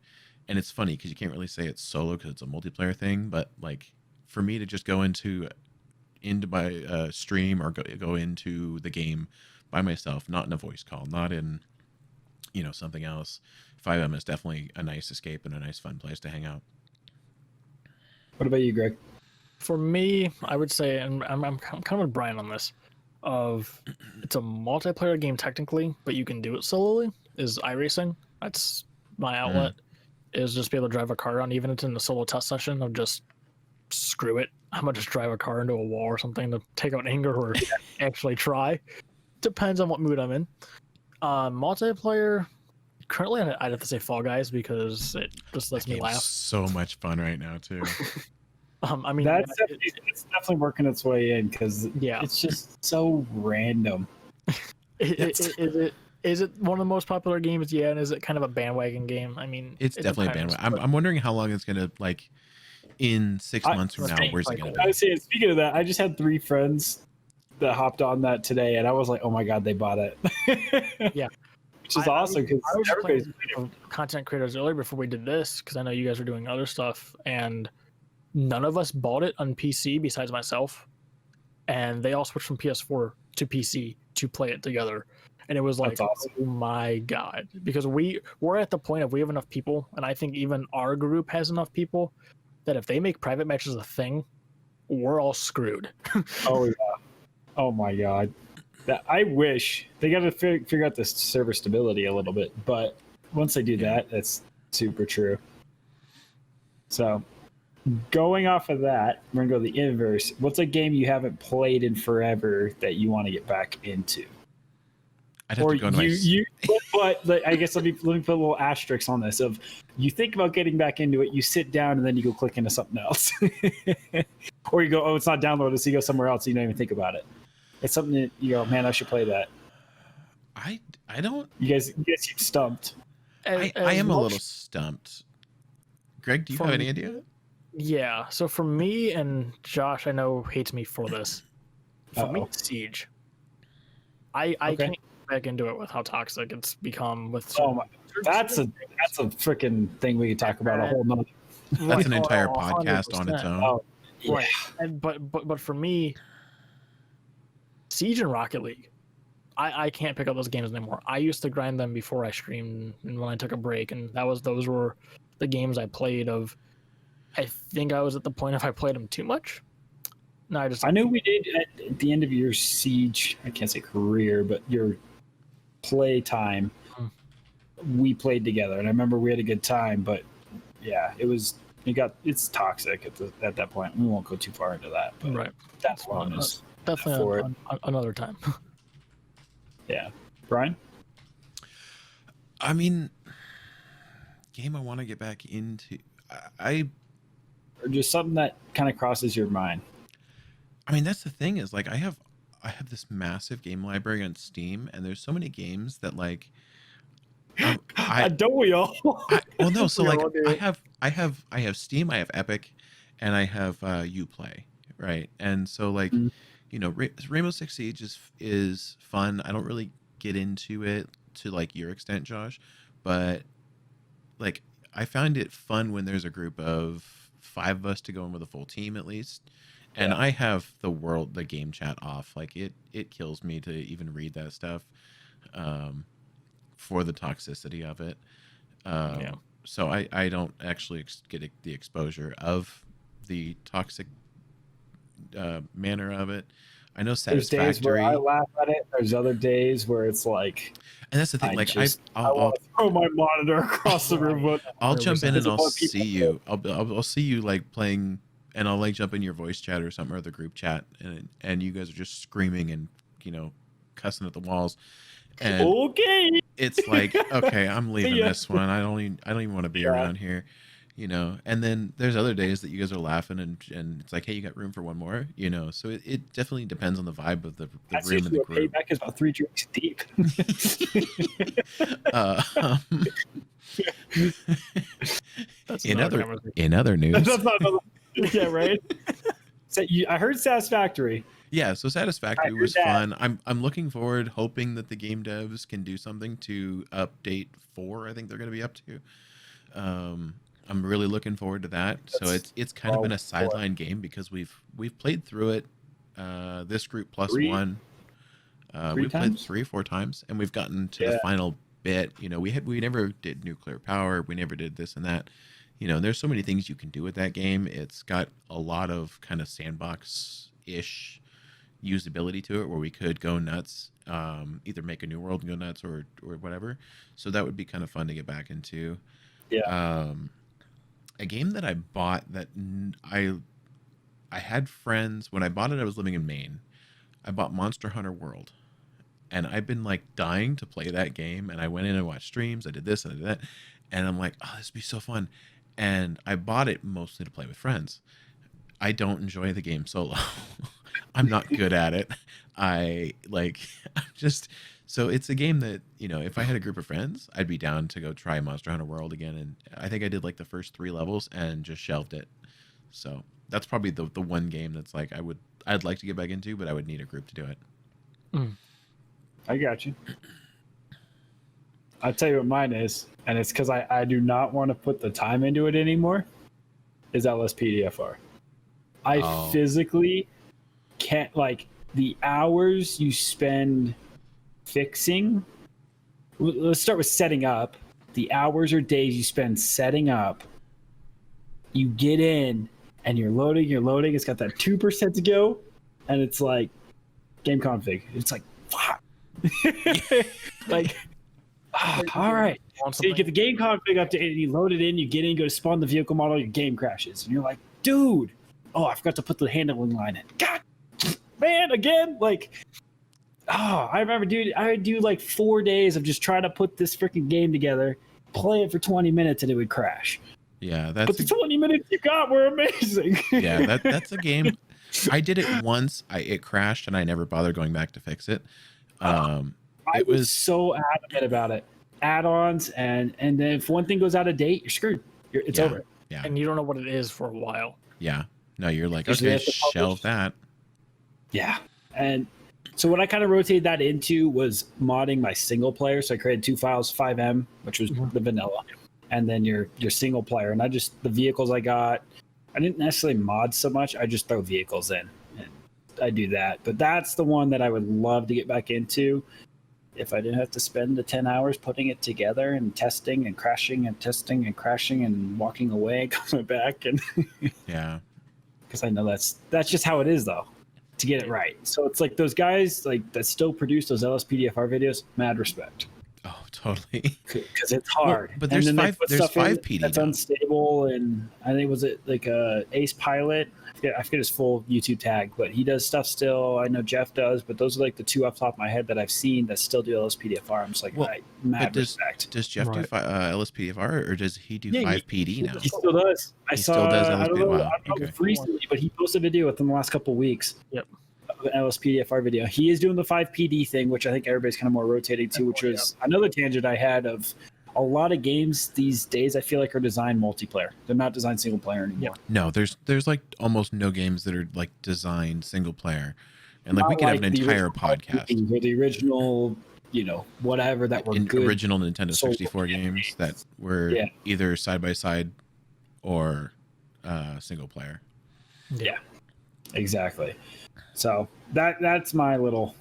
S2: and it's funny because you can't really say it's solo because it's a multiplayer thing. But like, for me to just go into my stream or go into the game by myself, not in a voice call, not in something else, 5M is definitely a nice escape and a nice fun place to hang out.
S1: What about you, Greg?
S3: For me, I would say, and I'm kind of with Brian on this, it's a multiplayer game technically, but you can do it solely, is iRacing. That's my outlet, is just be able to drive a car around, even if it's in the solo test session of just screw it. I'm going to just drive a car into a wall or something to take out anger or actually try. Depends on what mood I'm in. Multiplayer, currently I'd have to say Fall Guys because it just lets me laugh.
S2: So much fun right now too.
S3: I mean,
S1: it's definitely working its way in because it's just so random.
S3: Is it one of the most popular games? Yeah, and is it kind of a bandwagon game? I mean,
S2: it's definitely a bandwagon. I'm wondering how long it's gonna, like, in 6 months from now. Where's it gonna be?
S1: I was saying, speaking of that, I just had 3 friends that hopped on that today, and I was like, oh my god, they bought it.
S3: Yeah.
S1: Which is awesome because everybody's
S3: content creators earlier before we did this, because I know you guys were doing other stuff, and none of us bought it on PC besides myself, and they all switched from PS4 to PC to play it together. And it was like, awesome. Oh my god, because we're at the point of we have enough people, and I think even our group has enough people that if they make private matches a thing, we're all screwed.
S1: Oh yeah. Oh my god. I wish they got to figure out this server stability a little bit, but once they do that, that's super true. So, going off of that, we're gonna go the inverse. What's a game you haven't played in forever that you want to get back into?
S2: I'd have to go into
S1: but I guess let me put a little asterisk on this. Of you think about getting back into it, you sit down and then you go click into something else, or you go, oh, it's not downloaded, so you go somewhere else. So you don't even think about it. It's something that you go, man, I should play that.
S2: I don't.
S1: You guys seem stumped.
S2: I am a little stumped. Greg, do you have any idea?
S3: Yeah. So for me, and Josh, I know hates me for this. For me, Siege. I can't get back into it with how toxic it's become. With
S1: that's a freaking thing we could talk about a whole nother.
S2: That's an entire podcast 100%. On its own.
S1: Oh, yeah.
S3: Right. And but for me, Siege and Rocket League, I can't pick up those games anymore. I used to grind them before I streamed and when I took a break, and those were the games I played. I think I was at the point if I played them too much. No, I
S1: knew we did at the end of your Siege. I can't say career, but your play time. We played together, and I remember we had a good time. But yeah, it's toxic at that point. We won't go too far into that, but
S3: right.
S1: that one is
S3: definitely on another time.
S1: Yeah, Brian.
S2: I mean, game I want to get back into.
S1: Or just something that kind of crosses your mind.
S2: I mean, that's the thing is like I have this massive game library on Steam, and there's so many games that like.
S1: Don't we all?
S2: Well, no. So like, I have Steam, I have Epic, and I have Uplay, right? And so like, you know, Rainbow Six Siege is fun. I don't really get into it to like your extent, Josh, but like I find it fun when there's a group of 5 of us to go in with a full team at least. And I have the game chat off. Like it kills me to even read that stuff. For the toxicity of it. So I don't actually get the exposure of the toxic manner of it. I know Satisfactory.
S1: There's days where I laugh at it. There's other days where it's like,
S2: and that's the thing.
S1: I'll throw my monitor across the room.
S2: I'll jump in and I'll see you. I'll see you like playing, and I'll like jump in your voice chat or something or the group chat, and you guys are just screaming and cussing at the walls. And
S1: okay,
S2: it's like, okay, I'm leaving this one. I don't even want to be around here, And then there's other days that you guys are laughing and it's like, hey, you got room for one more, So it definitely depends on the vibe of the room and the group.
S1: Payback is about 3 drinks deep.
S2: In other news,
S1: that's not another, yeah, right. So I heard Satisfactory.
S2: Yeah, so Satisfactory was fun. I'm looking forward, hoping that the game devs can do something to update 4. I think they're going to be up to. I'm really looking forward to that. So it's kind of been a sideline game because we've played through it. This group plus 1. We played 3 or 4 times, and we've gotten to the final bit. We never did nuclear power. We never did this and that. There's so many things you can do with that game. It's got a lot of kind of sandbox-ish usability to it where we could go nuts, either make a new world and go nuts or whatever. So that would be kind of fun to get back into. A game that I bought that I had friends when I bought it. I was living in Maine. I bought Monster Hunter World, and I've been like dying to play that game. And I went in and watched streams. I did this and I did that, and I'm like, oh, this would be so fun. And I bought it mostly to play with friends. I don't enjoy the game solo. I'm not good at it. So it's a game that, if I had a group of friends, I'd be down to go try Monster Hunter World again. And I think I did like the first 3 levels and just shelved it. So that's probably the one game that's like I'd like to get back into, but I would need a group to do it.
S1: I got you. I'll tell you what mine is, and it's because I do not want to put the time into it anymore, is LSPDFR. I physically can't, like, the hours you spend fixing. Let's start with setting up. The hours or days you spend setting up. You get in and you're loading. It's got that 2% to go, and it's like game config. It's like, fuck. Like, all right. So you get the game config updated, you load it in, you get in, go to spawn the vehicle model, your game crashes, and you're like, dude. Oh, I forgot to put the handling line in. God, man, again? Like, I remember, dude, I would do like 4 days of just trying to put this freaking game together, play it for 20 minutes, and it would crash.
S2: Yeah,
S1: but the 20 minutes you got were amazing.
S2: Yeah, that's a game. I did it once. It crashed, and I never bothered going back to fix it.
S1: I was so adamant about it. Add-ons, and then if one thing goes out of date, you're screwed. It's over.
S3: Yeah, and you don't know what it is for a while.
S2: Yeah. No, you're like, okay, shelve that.
S1: Yeah. And so what I kind of rotated that into was modding my single player. So I created 2 files, 5M, which was the vanilla, and then your single player. And the vehicles I got, I didn't necessarily mod so much. I just throw vehicles in, and I do that. But that's the one that I would love to get back into if I didn't have to spend the 10 hours putting it together and testing and crashing and testing and crashing and walking away and coming back. And
S2: yeah.
S1: Because I know that's just how it is, though, to get it right. So it's like those guys like that still produce those LSPDFR videos, mad respect.
S2: Oh, Totally.
S1: Because it's hard.
S2: Well, but there's five PD
S1: that's
S2: now.
S1: Unstable, and I think was it like Ace Pilot. I forget his full YouTube tag, but he does stuff still. I know Jeff does, but those are like the two off the top of my head that I've seen that still do LSPDFR. I'm just like, mad respect.
S2: Does Jeff do LSPDFR, or does he do 5PD now?
S1: He still does.
S2: Still does LSPDFR.
S1: I don't know recently, but he posted a video within the last couple of weeks.
S3: Yep.
S1: An LSPDFR video. He is doing the 5PD thing, which I think everybody's kind of more rotating to, which was another tangent I had of a lot of games these days I feel like are designed multiplayer. They're not designed single player anymore.
S3: Yep.
S2: No, there's like almost no games that are like designed single player. And like
S1: Not
S2: we could have an entire podcast.
S1: Or the original, whatever that were good.
S2: Original Nintendo 64 games that were either side by side or single player.
S1: Yeah. Exactly. So that's my little.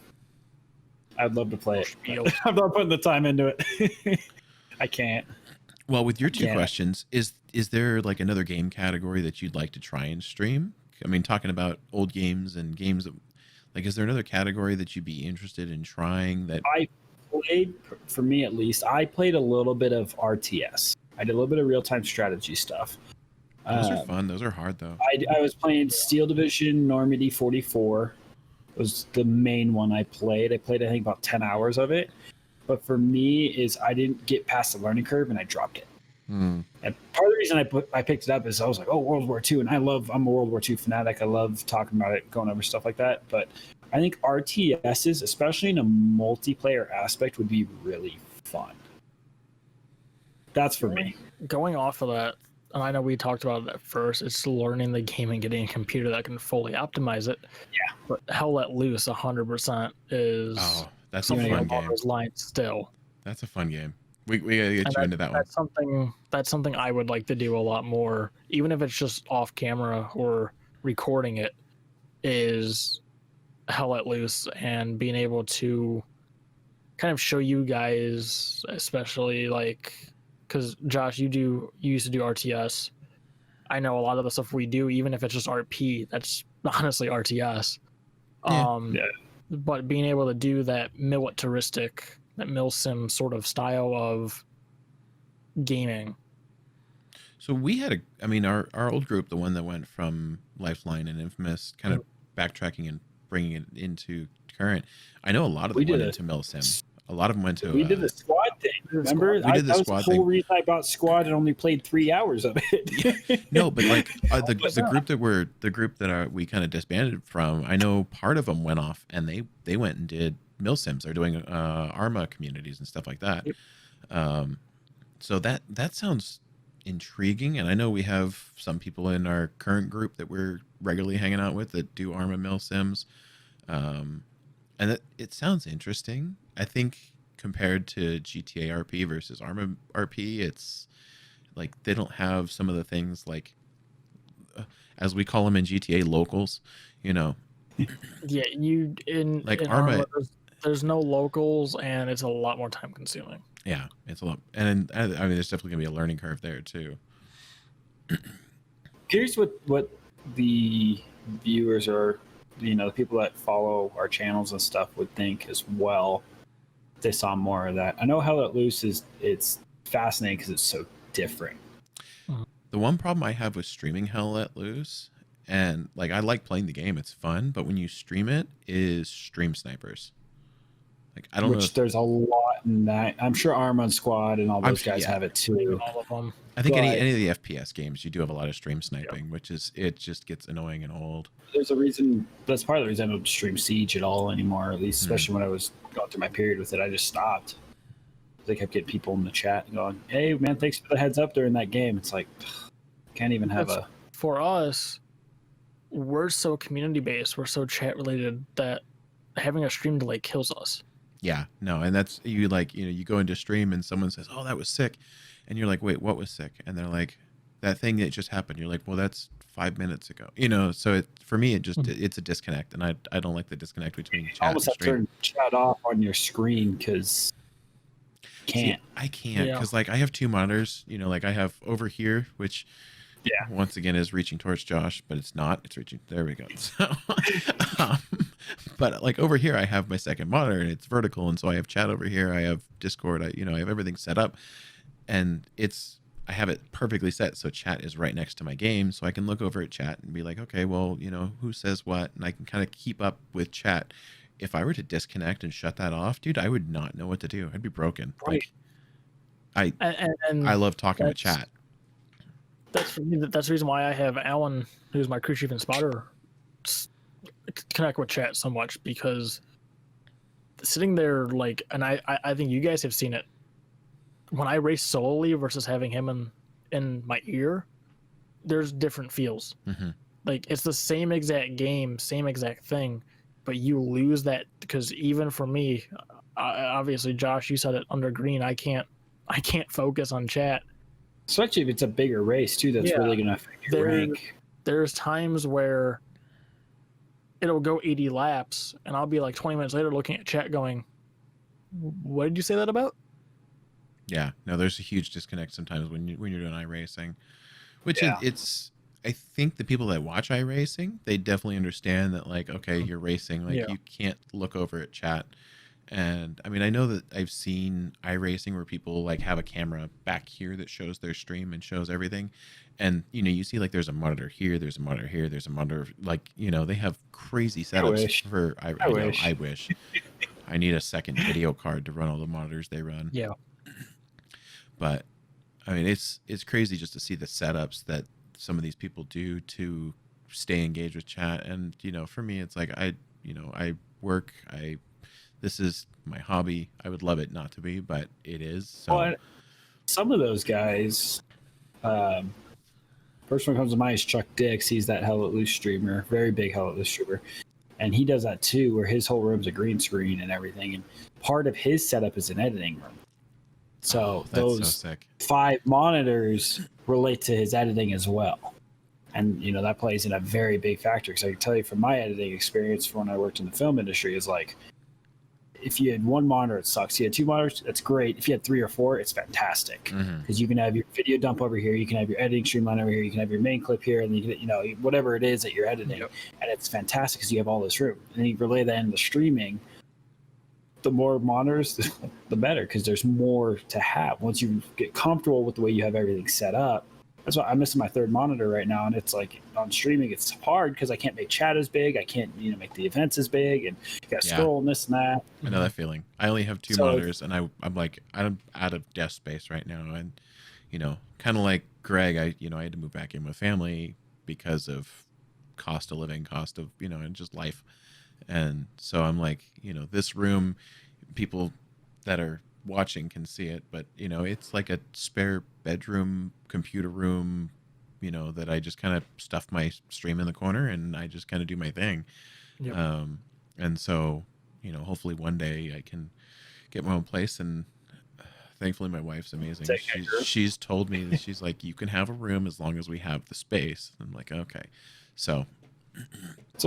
S1: I'd love to play it. I'm not putting the time into it. I can't.
S2: Well, with your two questions, is there like another game category that you'd like to try and stream? I mean, talking about old games and games that, like, is there another category that you'd be interested in trying? That
S1: I played, for me at least, I played a little bit of RTS. I did a little bit of real-time strategy stuff.
S2: Those are fun. Those are hard, though.
S1: I was playing Steel Division Normandy 44. Was the main one I played. I played, I think, about 10 hours of it. But for me, is I didn't get past the learning curve, and I dropped it. And part of the reason I picked it up is I was like, oh, World War II. And I'm a World War II fanatic. I love talking about it, going over stuff like that. But I think RTSs, especially in a multiplayer aspect, would be really fun. That's for me.
S3: Going off of that, and I know we talked about it at first, it's learning the game and getting a computer that can fully optimize it.
S1: Yeah.
S3: But Hell Let Loose 100% is
S2: that's a fun game.
S3: Those lines still.
S2: That's a fun game. We gotta get you into that one.
S3: That's something I would like to do a lot more, even if it's just off camera or recording it, is Hell Let Loose and being able to kind of show you guys, especially like, because Josh, you used to do RTS. I know a lot of the stuff we do, even if it's just RP, that's honestly RTS. But being able to do that militaristic, that milsim sort of style of gaming.
S2: So we had our old group, the one that went from Lifeline and Infamous, kind of backtracking and bringing it into current. I know a lot of them went into milsim. A lot of them went to.
S1: We did the squad thing. Remember?
S2: We did the squad thing.
S1: The whole reason I bought squad and only played 3 hours of it.
S2: No, but like the group that we kind of disbanded from. I know part of them went off and they went and did milsims. They're doing Arma communities and stuff like that. Yep. So that sounds intriguing, and I know we have some people in our current group that we're regularly hanging out with that do Arma milsims. And it sounds interesting. I think compared to GTA RP versus Arma RP, it's like they don't have some of the things like, as we call them in GTA, locals, Yeah,
S3: in Arma, there's no locals, and it's a lot more time consuming.
S2: Yeah, it's a lot, and I mean, there's definitely gonna be a learning curve there too.
S1: Curious what the viewers or the people that follow our channels and stuff would think as well. If they saw more of that. I know Hell Let Loose it's fascinating because it's so different.
S2: The one problem I have with streaming Hell Let Loose, and like I like playing the game, it's fun, but when you stream it, is stream snipers. Like I don't know.
S1: There's a lot in that. I'm sure Arma and Squad and all those guys have it too.
S3: All of them.
S2: I think any of the FPS games, you do have a lot of stream sniping, which it just gets annoying and old.
S1: There's a reason. That's part of the reason I don't stream Siege at all anymore. At least, especially when I was going through my period with it, I just stopped. They kept getting people in the chat going, "Hey, man, thanks for the heads up during that game." It's like, can't even have
S3: For us, we're so community based, we're so chat related that having a stream delay kills us.
S2: Yeah, no, and that's you go into stream and someone says, "Oh, that was sick," and you're like, "Wait, what was sick?" And they're like, "That thing that just happened." You're like, "Well, that's 5 minutes ago." So for me, it's a disconnect, and I don't like the disconnect between chat and stream. You almost have to turn
S1: chat off on your screen because
S2: I can't because like I have two monitors. Like I have over here, which once again is reaching towards Josh, but it's not. It's reaching. There we go. So, um, but like over here, I have my second monitor and it's vertical, and so I have chat over here. I have Discord. I have everything set up, and I have it perfectly set so chat is right next to my game, so I can look over at chat and be like, okay, well, who says what, and I can kind of keep up with chat. If I were to disconnect and shut that off, dude, I would not know what to do. I'd be broken.
S3: Right.
S2: Like, I love talking with chat.
S3: That's for me. That's the reason why I have Alan, who's my crew chief and spotter, connect with chat so much, because sitting there and I think you guys have seen it. When I race solely versus having him in my ear, there's different feels.
S2: Mm-hmm.
S3: Like, it's the same exact game, same exact thing, but you lose that, because even for me, obviously, Josh, you said it, under green, I can't focus on chat.
S1: Especially if it's a bigger race too, that's really gonna affect your rank.
S3: There's times where it'll go 80 laps, and I'll be like 20 minutes later looking at chat going, what did you say that about?
S2: Yeah, no, there's a huge disconnect sometimes when you're doing iRacing, which it's. I think the people that watch iRacing, they definitely understand that, like, okay, you're racing, like you can't look over at chat. And I mean, I know that I've seen iRacing where people like have a camera back here that shows their stream and shows everything, and you see like there's a monitor here, there's a monitor here, there's a monitor, like they have crazy setups for. I wish. I need a second video card to run all the monitors they run.
S3: Yeah.
S2: But I mean, it's crazy just to see the setups that some of these people do to stay engaged with chat. And for me, it's like I work. This is my hobby. I would love it not to be, but it is. So
S1: well, some of those guys, first one comes to mind is Chuck Dix. He's that Hell Let Loose streamer, very big Hell Let Loose streamer, and he does that too, where his whole room's a green screen and everything. And part of his setup is an editing room. So those 5 monitors relate to his editing as well. And, that plays in a very big factor. Because I can tell you from my editing experience from when I worked in the film industry is like, if you had 1 monitor, it sucks. You had 2 monitors, that's great. If you had 3 or 4, it's fantastic. Because you can have your video dump over here, you can have your editing streamline over here, you can have your main clip here, and you can, whatever it is that you're editing. Yep. And it's fantastic because you have all this room. And you relay that into streaming. The more monitors, the better, because there's more to have. Once you get comfortable with the way you have everything set up, that's why I'm missing my 3rd monitor right now, and it's like on streaming, it's hard because I can't make chat as big, I can't make the events as big, and you got to scroll and this and that.
S2: I know that feeling. I only have 2 monitors, and I'm like I'm out of desk space right now, and kind of like Greg, I had to move back in with family because of cost of living, cost of and just life. And so I'm like, this room, people that are watching can see it, but it's like a spare bedroom, computer room, that I just kind of stuff my stream in the corner and I just kind of do my thing. Yep. And so, hopefully one day I can get my own place, and thankfully my wife's amazing. She's told me that she's like, you can have a room as long as we have the space. I'm like, okay. So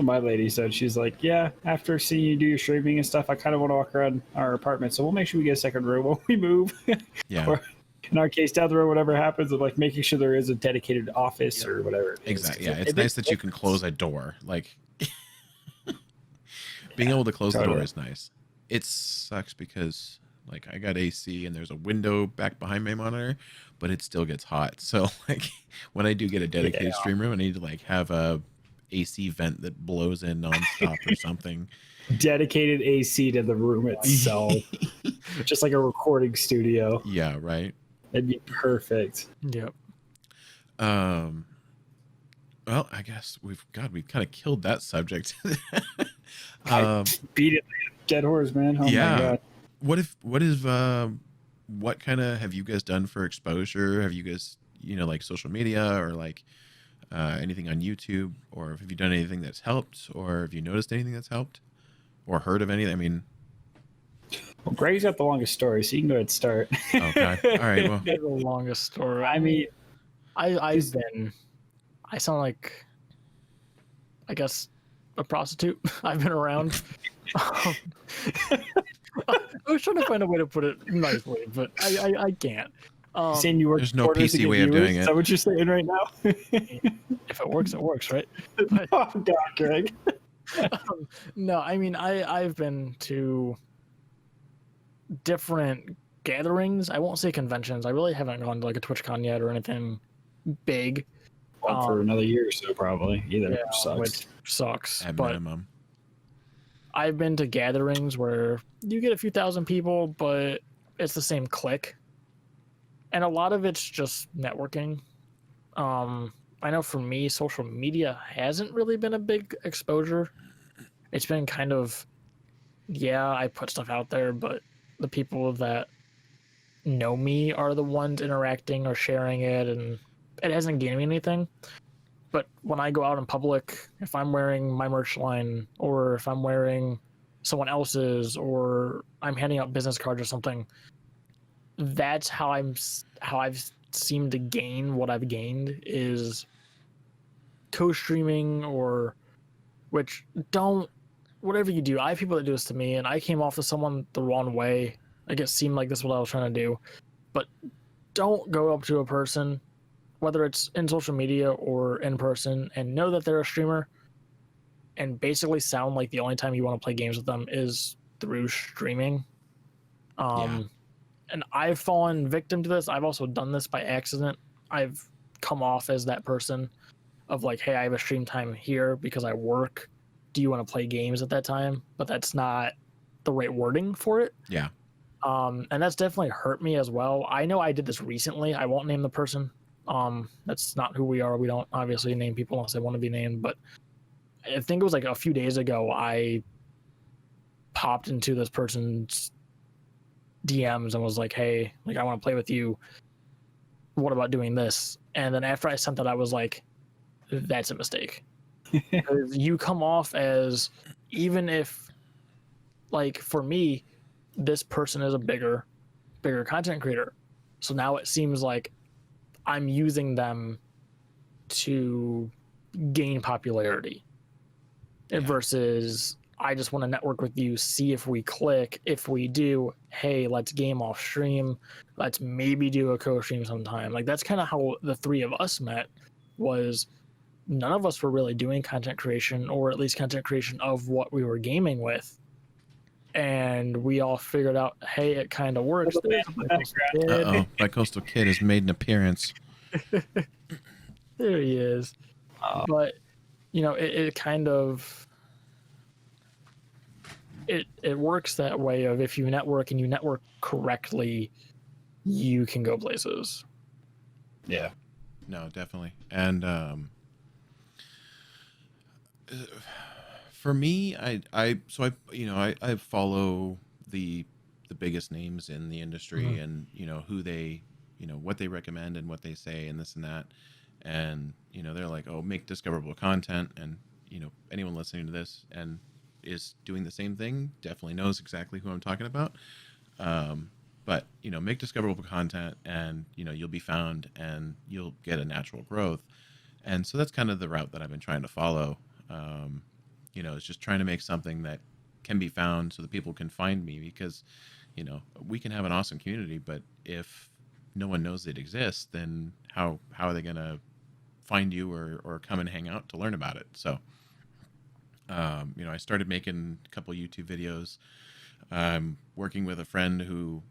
S1: my lady said, she's like, yeah, after seeing you do your streaming and stuff, I kind of want to walk around our apartment, so we'll make sure we get a second room when we move.
S2: Yeah.
S1: Or in our case, down the road, whatever happens, of like making sure there is a dedicated office or whatever.
S2: Exactly. Yeah, it's nice that you can close a door. Like being able to close the door is nice. It sucks because like I got AC and there's a window back behind my monitor, but it still gets hot. So like when I do get a dedicated stream room, I need to like have a AC vent that blows in nonstop or something.
S1: Dedicated AC to the room itself. Just like a recording studio.
S2: Yeah, right.
S1: That'd be perfect.
S3: Yep.
S2: Well, I guess we've kind of killed that subject.
S1: I beat it like a dead horse, man. Oh
S2: yeah.
S1: My God.
S2: What kind of have you guys done for exposure? Have you guys, like social media or like anything on YouTube, or have you done anything that's helped, or have you noticed anything that's helped, or heard of anything? I mean,
S1: well, Greg's got the longest story, so you can go ahead and start.
S2: Okay. All right. Well,
S3: the longest story.
S1: I mean,
S3: I sound like, I guess, a prostitute. I've been around. I was trying to find a way to put it nicely, but I can't.
S1: Saying you work
S2: There's no PC way of doing it.
S1: Is that what you're saying right now?
S3: If it works, right? But,
S1: oh God, Greg.
S3: No, I mean I've been to different gatherings. I won't say conventions. I really haven't gone to like a TwitchCon yet or anything big.
S1: For another year or so, probably.
S3: Yeah, which sucks.
S2: At
S3: but
S2: minimum.
S3: I've been to gatherings where you get a few thousand people, but it's the same clique. And a lot of it's just networking. I know for me, social media hasn't really been a big exposure. It's been kind of, yeah, I put stuff out there, but the people that know me are the ones interacting or sharing it, and it hasn't gained me anything. But when I go out in public, if I'm wearing my merch line, or if I'm wearing someone else's, or I'm handing out business cards or something, that's how I've seemed to gain what I've gained is co-streaming, or whatever you do. I have people that do this to me, and I came off as someone the wrong way. Like, it seemed like this is what I was trying to do. But don't go up to a person, whether it's in social media or in person, and know that they're a streamer, and basically sound like the only time you want to play games with them is through streaming. And I've fallen victim to this. I've also done this by accident. I've come off as that person of like, hey, I have a stream time here because I work. Do you want to play games at that time? But that's not the right wording for it.
S2: Yeah.
S3: And that's definitely hurt me as well. I know I did this recently. I won't name the person. That's not who we are. We don't obviously name people unless they want to be named. But I think it was like a few days ago, I popped into this person's DMs and was like, hey, like, I want to play with you. What about doing this? And then after I sent that, I was like, that's a mistake. You come off as, even if, like, for me, this person is a bigger content creator. So now it seems like I'm using them to gain popularity, versus I just want to network with you, see if we click. If we do, hey, let's game off stream. Let's maybe do a co-stream sometime. Like, that's kind of how the three of us met. Was none of us were really doing content creation, or at least content creation of what we were gaming with. And we all figured out, hey, it kind of works.
S2: BiCoastal Kid has made an appearance.
S3: There he is. But, you know, it kind of... It works that way of, if you network and you network correctly, you can go places.
S2: Yeah. No, definitely. And for me, I follow the biggest names in the industry, and who they, what they recommend and what they say and this and that, and they're like, oh, make discoverable content, and anyone listening to this and is doing the same thing definitely knows exactly who I'm talking about. But make discoverable content, and you'll be found, and you'll get a natural growth. And so that's kind of the route that I've been trying to follow. It's just trying to make something that can be found so that people can find me, because we can have an awesome community, but if no one knows it exists, then how are they going to find you or come and hang out to learn about it? So I started making a couple YouTube videos, working with a friend who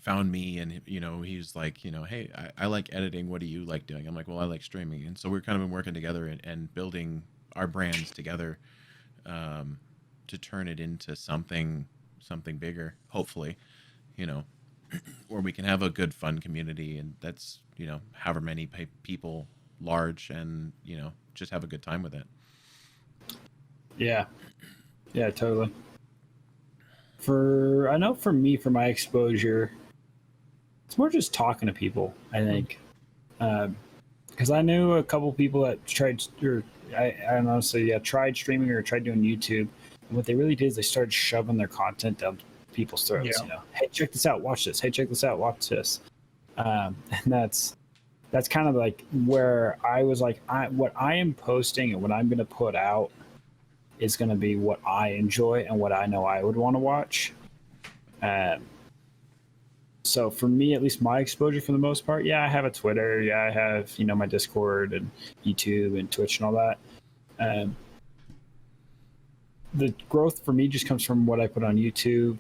S2: found me, and he's like, hey, I like editing, what do you like doing? I'm like, well, I like streaming. And so we're kind of been working together and building our brands together, to turn it into something bigger, hopefully, where we can have a good fun community, and that's however many people large, and just have a good time with it.
S1: Yeah totally. I know for me, for my exposure, it's more just talking to people, I think. Because I knew a couple people that tried, or I don't know, so yeah, tried streaming or tried doing YouTube. And what they really did is they started shoving their content down people's throats. Hey, check this out, watch this. Hey, check this out, watch this. And that's kind of like where I was like, what I am posting and what I'm going to put out is going to be what I enjoy and what I know I would want to watch. So for me, at least my exposure for the most part, yeah, I have a Twitter, yeah, I have, you know, my Discord and YouTube and Twitch and all that. The growth for me just comes from what I put on YouTube,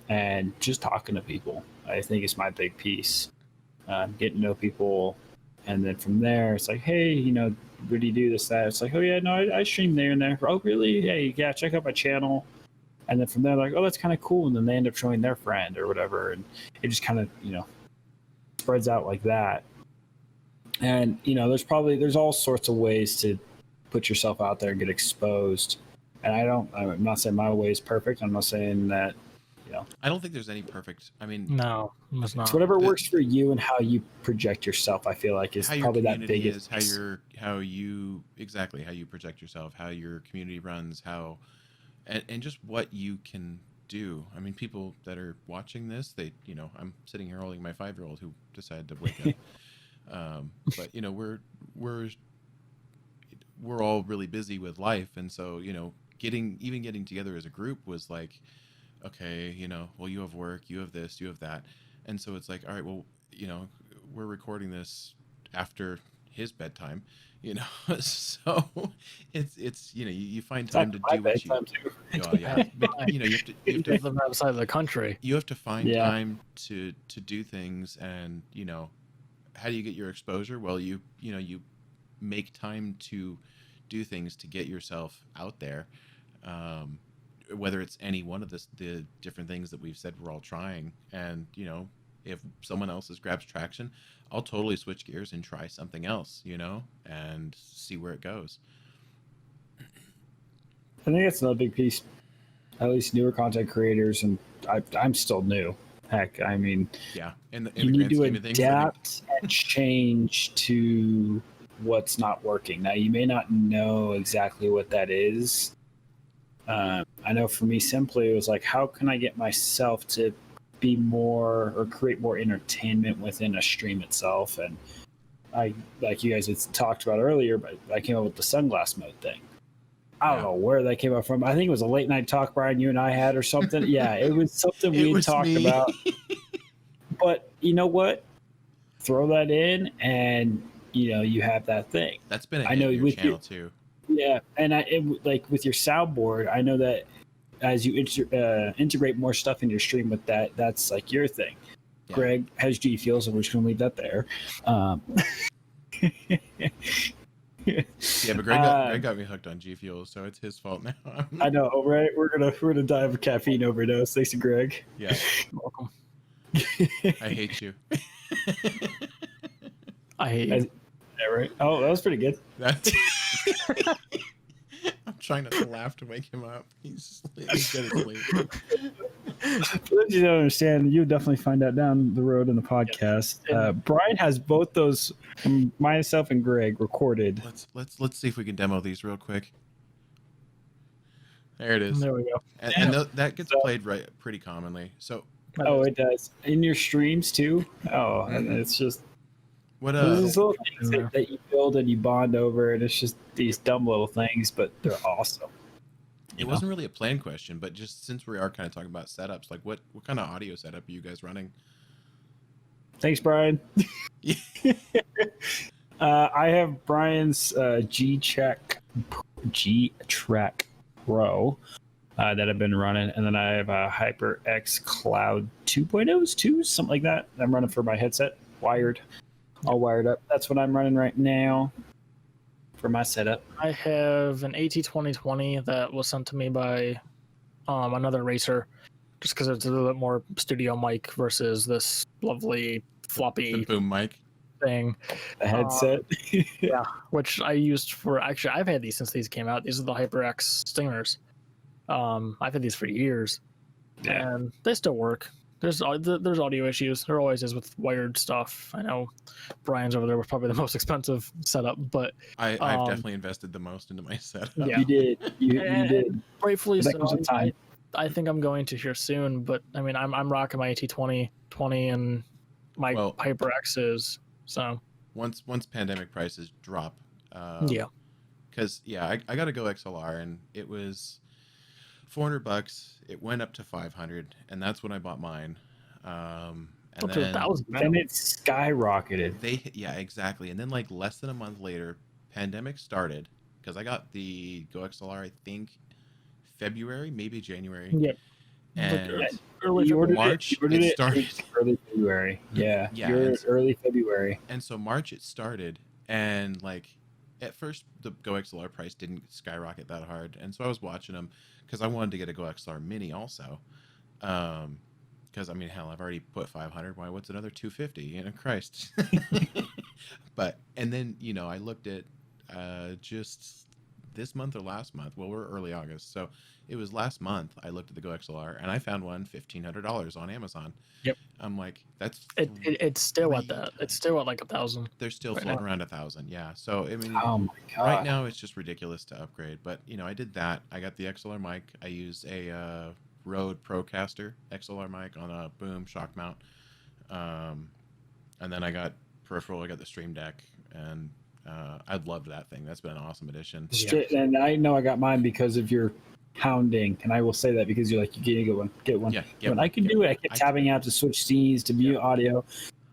S1: and just talking to people. I think is my big piece. Getting to know people, and then from there, it's like, hey, you know, what do you do, this, that? It's like, oh yeah, no, I stream there and there. Oh really? Hey, yeah, check out my channel. And then from there, like, oh, that's kind of cool. And then they end up showing their friend or whatever, and it just kind of, you know, spreads out like that. And you know, there's all sorts of ways to put yourself out there and get exposed. And I'm not saying my way is perfect. I'm not saying that, you know.
S2: I don't think there's any perfect. I mean,
S3: no, it's not.
S1: It's whatever works for you and how you project yourself. I feel like is probably that biggest.
S2: How you project yourself, how your community runs, how, and just what you can do. I mean, people that are watching this, they, you know, I'm sitting here holding my 5-year-old who decided to wake up. But you know, we're all really busy with life, and so, you know, getting together as a group was like, okay, you know, well, you have work, you have this, you have that, and so it's like, all right, well, you know, we're recording this after his bedtime, you know, so it's you know, you find time to do what you. Oh, yeah, but you know, you have to
S3: live outside of the country.
S2: You have to find time to do things, and you know, how do you get your exposure? Well, you know, you make time to do things to get yourself out there, whether it's any one of the different things that we've said we're all trying. And you know, if someone else's grabs traction, I'll totally switch gears and try something else, you know, and see where it goes.
S1: I think that's another big piece, at least newer content creators, and I'm still new. Heck, I mean,
S2: yeah,
S1: you need to adapt and change to what's not working. Now, you may not know exactly what that is. I know for me, simply, it was like, how can I get myself to be more or create more entertainment within a stream itself? And I, like you guys had talked about earlier, but I came up with the sunglass mode thing. I don't know where that came up from. I think it was a late night talk, Brian, you and I had or something. Yeah, it was something we had talked about. But you know what? Throw that in, and you know, you have that thing.
S2: That's been a hit on your channel too.
S1: Yeah, and like with your soundboard, I know that as you integrate more stuff in your stream with that, that's like your thing. Yeah. Greg has G Fuels, and we're just gonna leave that there.
S2: Yeah, but Greg got me hooked on G Fuels, so it's his fault now.
S1: I know, right? We're gonna die of a caffeine overdose. Thanks to Greg.
S2: Yeah,
S3: you're welcome.
S2: I hate you.
S3: I hate you.
S1: Yeah, right. Oh, that was pretty good.
S2: I'm trying not to laugh to wake him up. He's dead asleep.
S1: For those you don't understand, you'll definitely find out down the road in the podcast. Brian has both those, myself and Greg, recorded.
S2: Let's see if we can demo these real quick. There it is.
S3: There we go.
S2: And that gets played pretty commonly. So.
S1: Oh, it does in your streams too. Oh, and it's just.
S2: What
S1: these little things that you build and you bond over, and it's just these dumb little things, but they're awesome.
S2: It wasn't really a planned question, but just since we are kind of talking about setups, like what kind of audio setup are you guys running?
S1: Thanks, Brian. I have Brian's G-Track Pro that I've been running, and then I have a HyperX Cloud 2.0s, something like that. I'm running for my headset, all wired up. That's what I'm running right now for my setup.
S3: I have an AT2020 that was sent to me by another racer, just because it's a little bit more studio mic versus this lovely floppy
S2: the boom mic
S3: thing.
S1: A headset.
S3: Yeah, which I used for, actually, I've had these since these came out. These are the HyperX Stingers. I've had these for years, and they still work. There's audio issues. There always is with wired stuff. I know Brian's over there was probably the most expensive setup, but
S2: I've definitely invested the most into my setup.
S1: Yeah. You did. You did.
S3: Rightfully so. I think I'm going to here soon, but I mean, I'm rocking my AT20 and my HyperXs. So
S2: once pandemic prices drop, because I got to go XLR, and it was $400. It went up to $500, and that's when I bought mine. And then
S1: it skyrocketed.
S2: Yeah, exactly. And then like less than a month later, pandemic started because I got the GoXLR, I think February, maybe January.
S3: Yep.
S2: And
S3: early
S2: March it started.
S1: Early February. Yeah.
S2: Yeah.
S1: Early February.
S2: And so March it started, and like at first the GoXLR price didn't skyrocket that hard, and so I was watching them because I wanted to get a GoXLR Mini also. Because I mean, hell, I've already put 500. Why? What's another 250? You know, Christ. But and then I looked at just this month or last month. Well, we're early August, so it was last month. I looked at the GoXLR and I found one $1,500 on Amazon.
S3: Yep.
S2: I'm like, that's
S3: it's still at that. It's still at like 1,000.
S2: They're still floating around 1,000. Yeah. So I mean,
S1: oh my God.
S2: Right now it's just ridiculous to upgrade. But I did that. I got the XLR mic. I used a Rode Procaster XLR mic on a boom shock mount, and then I got peripheral. I got the Stream Deck, and I loved that thing. That's been an awesome addition.
S1: And I know I got mine because of your hounding, and I will say that because you're like, you get one.
S2: Yeah,
S1: when I can do it, I kept tabbing out to switch scenes to mute audio.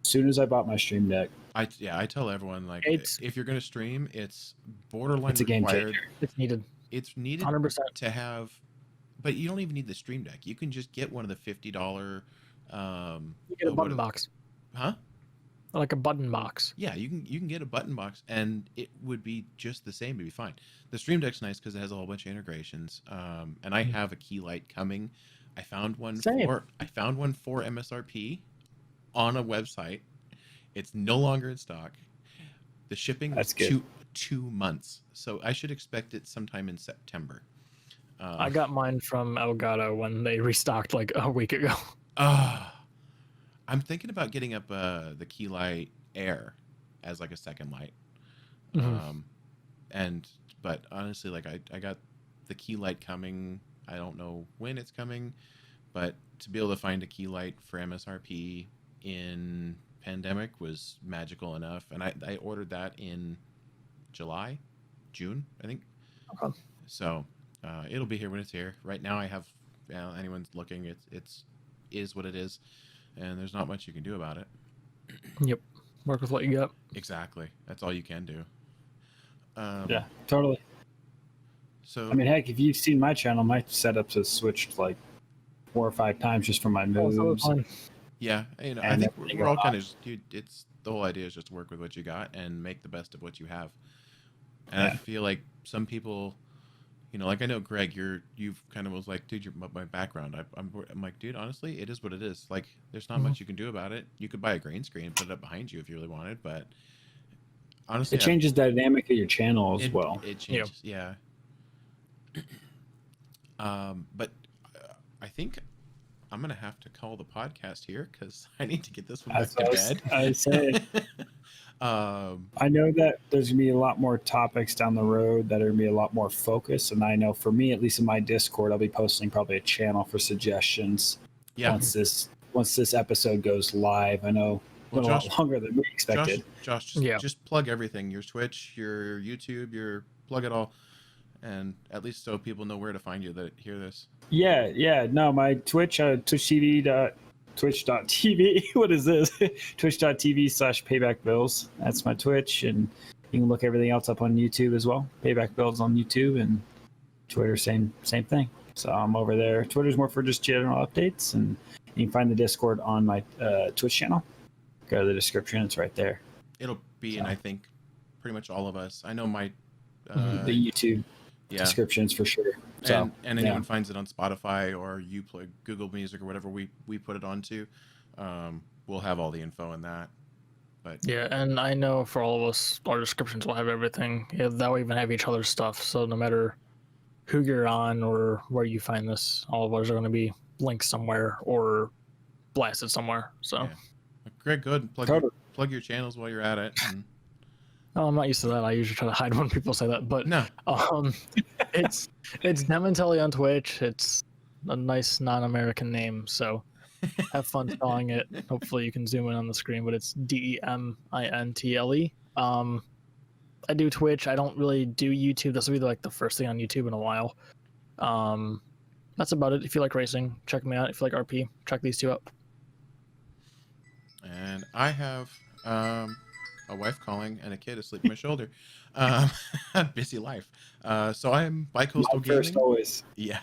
S1: As soon as I bought my Stream Deck,
S2: I tell everyone, like, if you're going to stream, it's borderline
S1: it's a game
S2: required.
S1: changer.
S3: It's needed.
S2: It's needed
S3: 100%.
S2: to have. But you don't even need the Stream Deck. You can just get one of the $50.
S3: You get a button box.
S2: Huh?
S3: Like a button box.
S2: Yeah, you can get a button box, and it would be just the same. It'd be fine. The Stream Deck's nice because it has a whole bunch of integrations. And I have a key light coming. I found one for MSRP on a website. It's no longer in stock. The shipping was 2 months, so I should expect it sometime in September.
S3: I got mine from Elgato when they restocked like a week ago.
S2: I'm thinking about getting up the Key Light Air as like a second light. But honestly, like I got the Key Light coming. I don't know when it's coming, but to be able to find a Key Light for MSRP in pandemic was magical enough. And I ordered that in June, I think.
S3: Okay.
S2: So it'll be here when it's here. Right now I have, anyone's looking, it's is what it is, and there's not much you can do about it.
S3: Yep. Work with what you got.
S2: Exactly. That's all you can do.
S1: Yeah, totally.
S2: So
S1: I mean, heck, if you've seen my channel, my setups have switched like 4 or 5 times just from my moves.
S2: Yeah, I think we're all kind of it's the whole idea is just to work with what you got and make the best of what you have. And I feel like some people, like I know Greg, you've kind of was like, dude, my background. I'm like, dude, honestly, it is what it is. Like, there's not much you can do about it. You could buy a green screen and put it up behind you if you really wanted, but honestly,
S1: it changes the dynamic of your channel as well.
S2: It changes, yeah. But I think I'm gonna have to call the podcast here because I need to get this one back to bed.
S1: I say. I know that there's gonna be a lot more topics down the road that are gonna be a lot more focused, and I know for me, at least in my Discord, I'll be posting probably a channel for suggestions. Yeah. Once this episode goes live, I know a lot longer than we expected.
S2: Josh, just plug everything: your Twitch, your YouTube, plug it all, and at least so people know where to find you that hear this.
S1: Yeah. No, my Twitch, twitch.tv. What is this? Twitch.tv/Paybackbills. That's my Twitch, and you can look everything else up on YouTube as well. Paybackbills on YouTube, and Twitter, same thing. So I'm over there. Twitter's more for just general updates, and you can find the Discord on my Twitch channel. Go to the description; it's right there.
S2: It'll be in, I think, pretty much all of us. I know my
S1: the YouTube descriptions for sure. So,
S2: and anyone finds it on Spotify or you play Google Music or whatever we put it onto, we'll have all the info in that. But
S3: yeah, and I know for all of us, our descriptions will have everything. Yeah, that will even have each other's stuff. So no matter who you're on or where you find this, all of ours are going to be linked somewhere or blasted somewhere. So,
S2: Greg, go ahead and plug your channels while you're at it. And...
S3: Oh, I'm not used to that. I usually try to hide when people say that, but
S2: no.
S3: It's Demintele on Twitch. It's a nice non-American name, so have fun spelling it. Hopefully you can zoom in on the screen, but it's Demintele. I do Twitch. I don't really do YouTube. This will be like the first thing on YouTube in a while. That's about it. If you like racing, check me out. If you like RP, check these two out.
S2: And I have a wife calling and a kid asleep on my shoulder. Busy life. So I'm BiCoastal Gaming.
S1: First always.
S2: Yeah.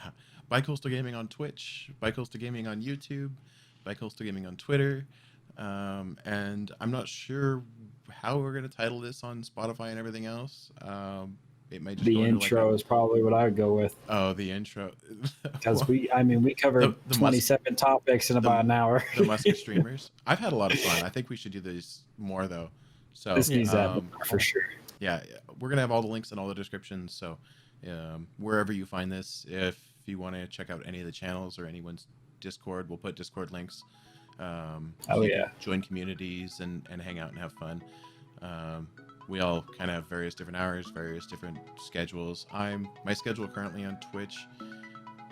S2: BiCoastal Gaming on Twitch, BiCoastal Gaming on YouTube, BiCoastal Gaming on Twitter. And I'm not sure how we're going to title this on Spotify and everything else. It might just
S1: the intro is probably what I would go with.
S2: Oh, the intro.
S1: Because we covered the 27 topics in about an hour.
S2: The MuskaStreamers. I've had a lot of fun. I think we should do these more though. So
S1: this needs that for sure.
S2: Yeah, we're gonna have all the links in all the descriptions. So wherever you find this, if you want to check out any of the channels or anyone's Discord, we'll put Discord links.
S1: Oh yeah.
S2: Join communities and hang out and have fun. We all kind of have various different hours, various different schedules. My schedule currently on Twitch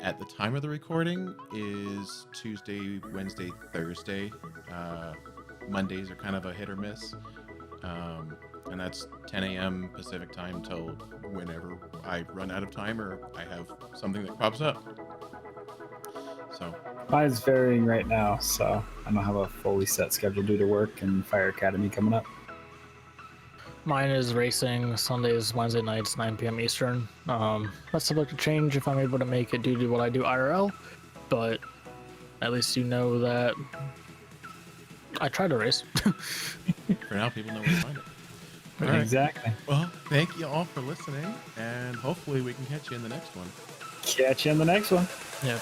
S2: at the time of the recording is Tuesday, Wednesday, Thursday. Mondays are kind of a hit or miss. And that's 10 a.m. Pacific time till whenever I run out of time or I have something that pops up. So
S1: mine's varying right now, so I don't have a fully set schedule due to work and Fire Academy coming up.
S3: Mine is racing Sundays, Wednesday nights, 9 p.m. Eastern. That's subject to change if I'm able to make it due to what I do IRL, but at least you know that I try to race.
S2: For now, people know where to find it. All right.
S1: Exactly.
S2: Well, thank you all for listening, and hopefully we can catch you in the next one.
S1: Catch you in the next one.
S3: Yeah.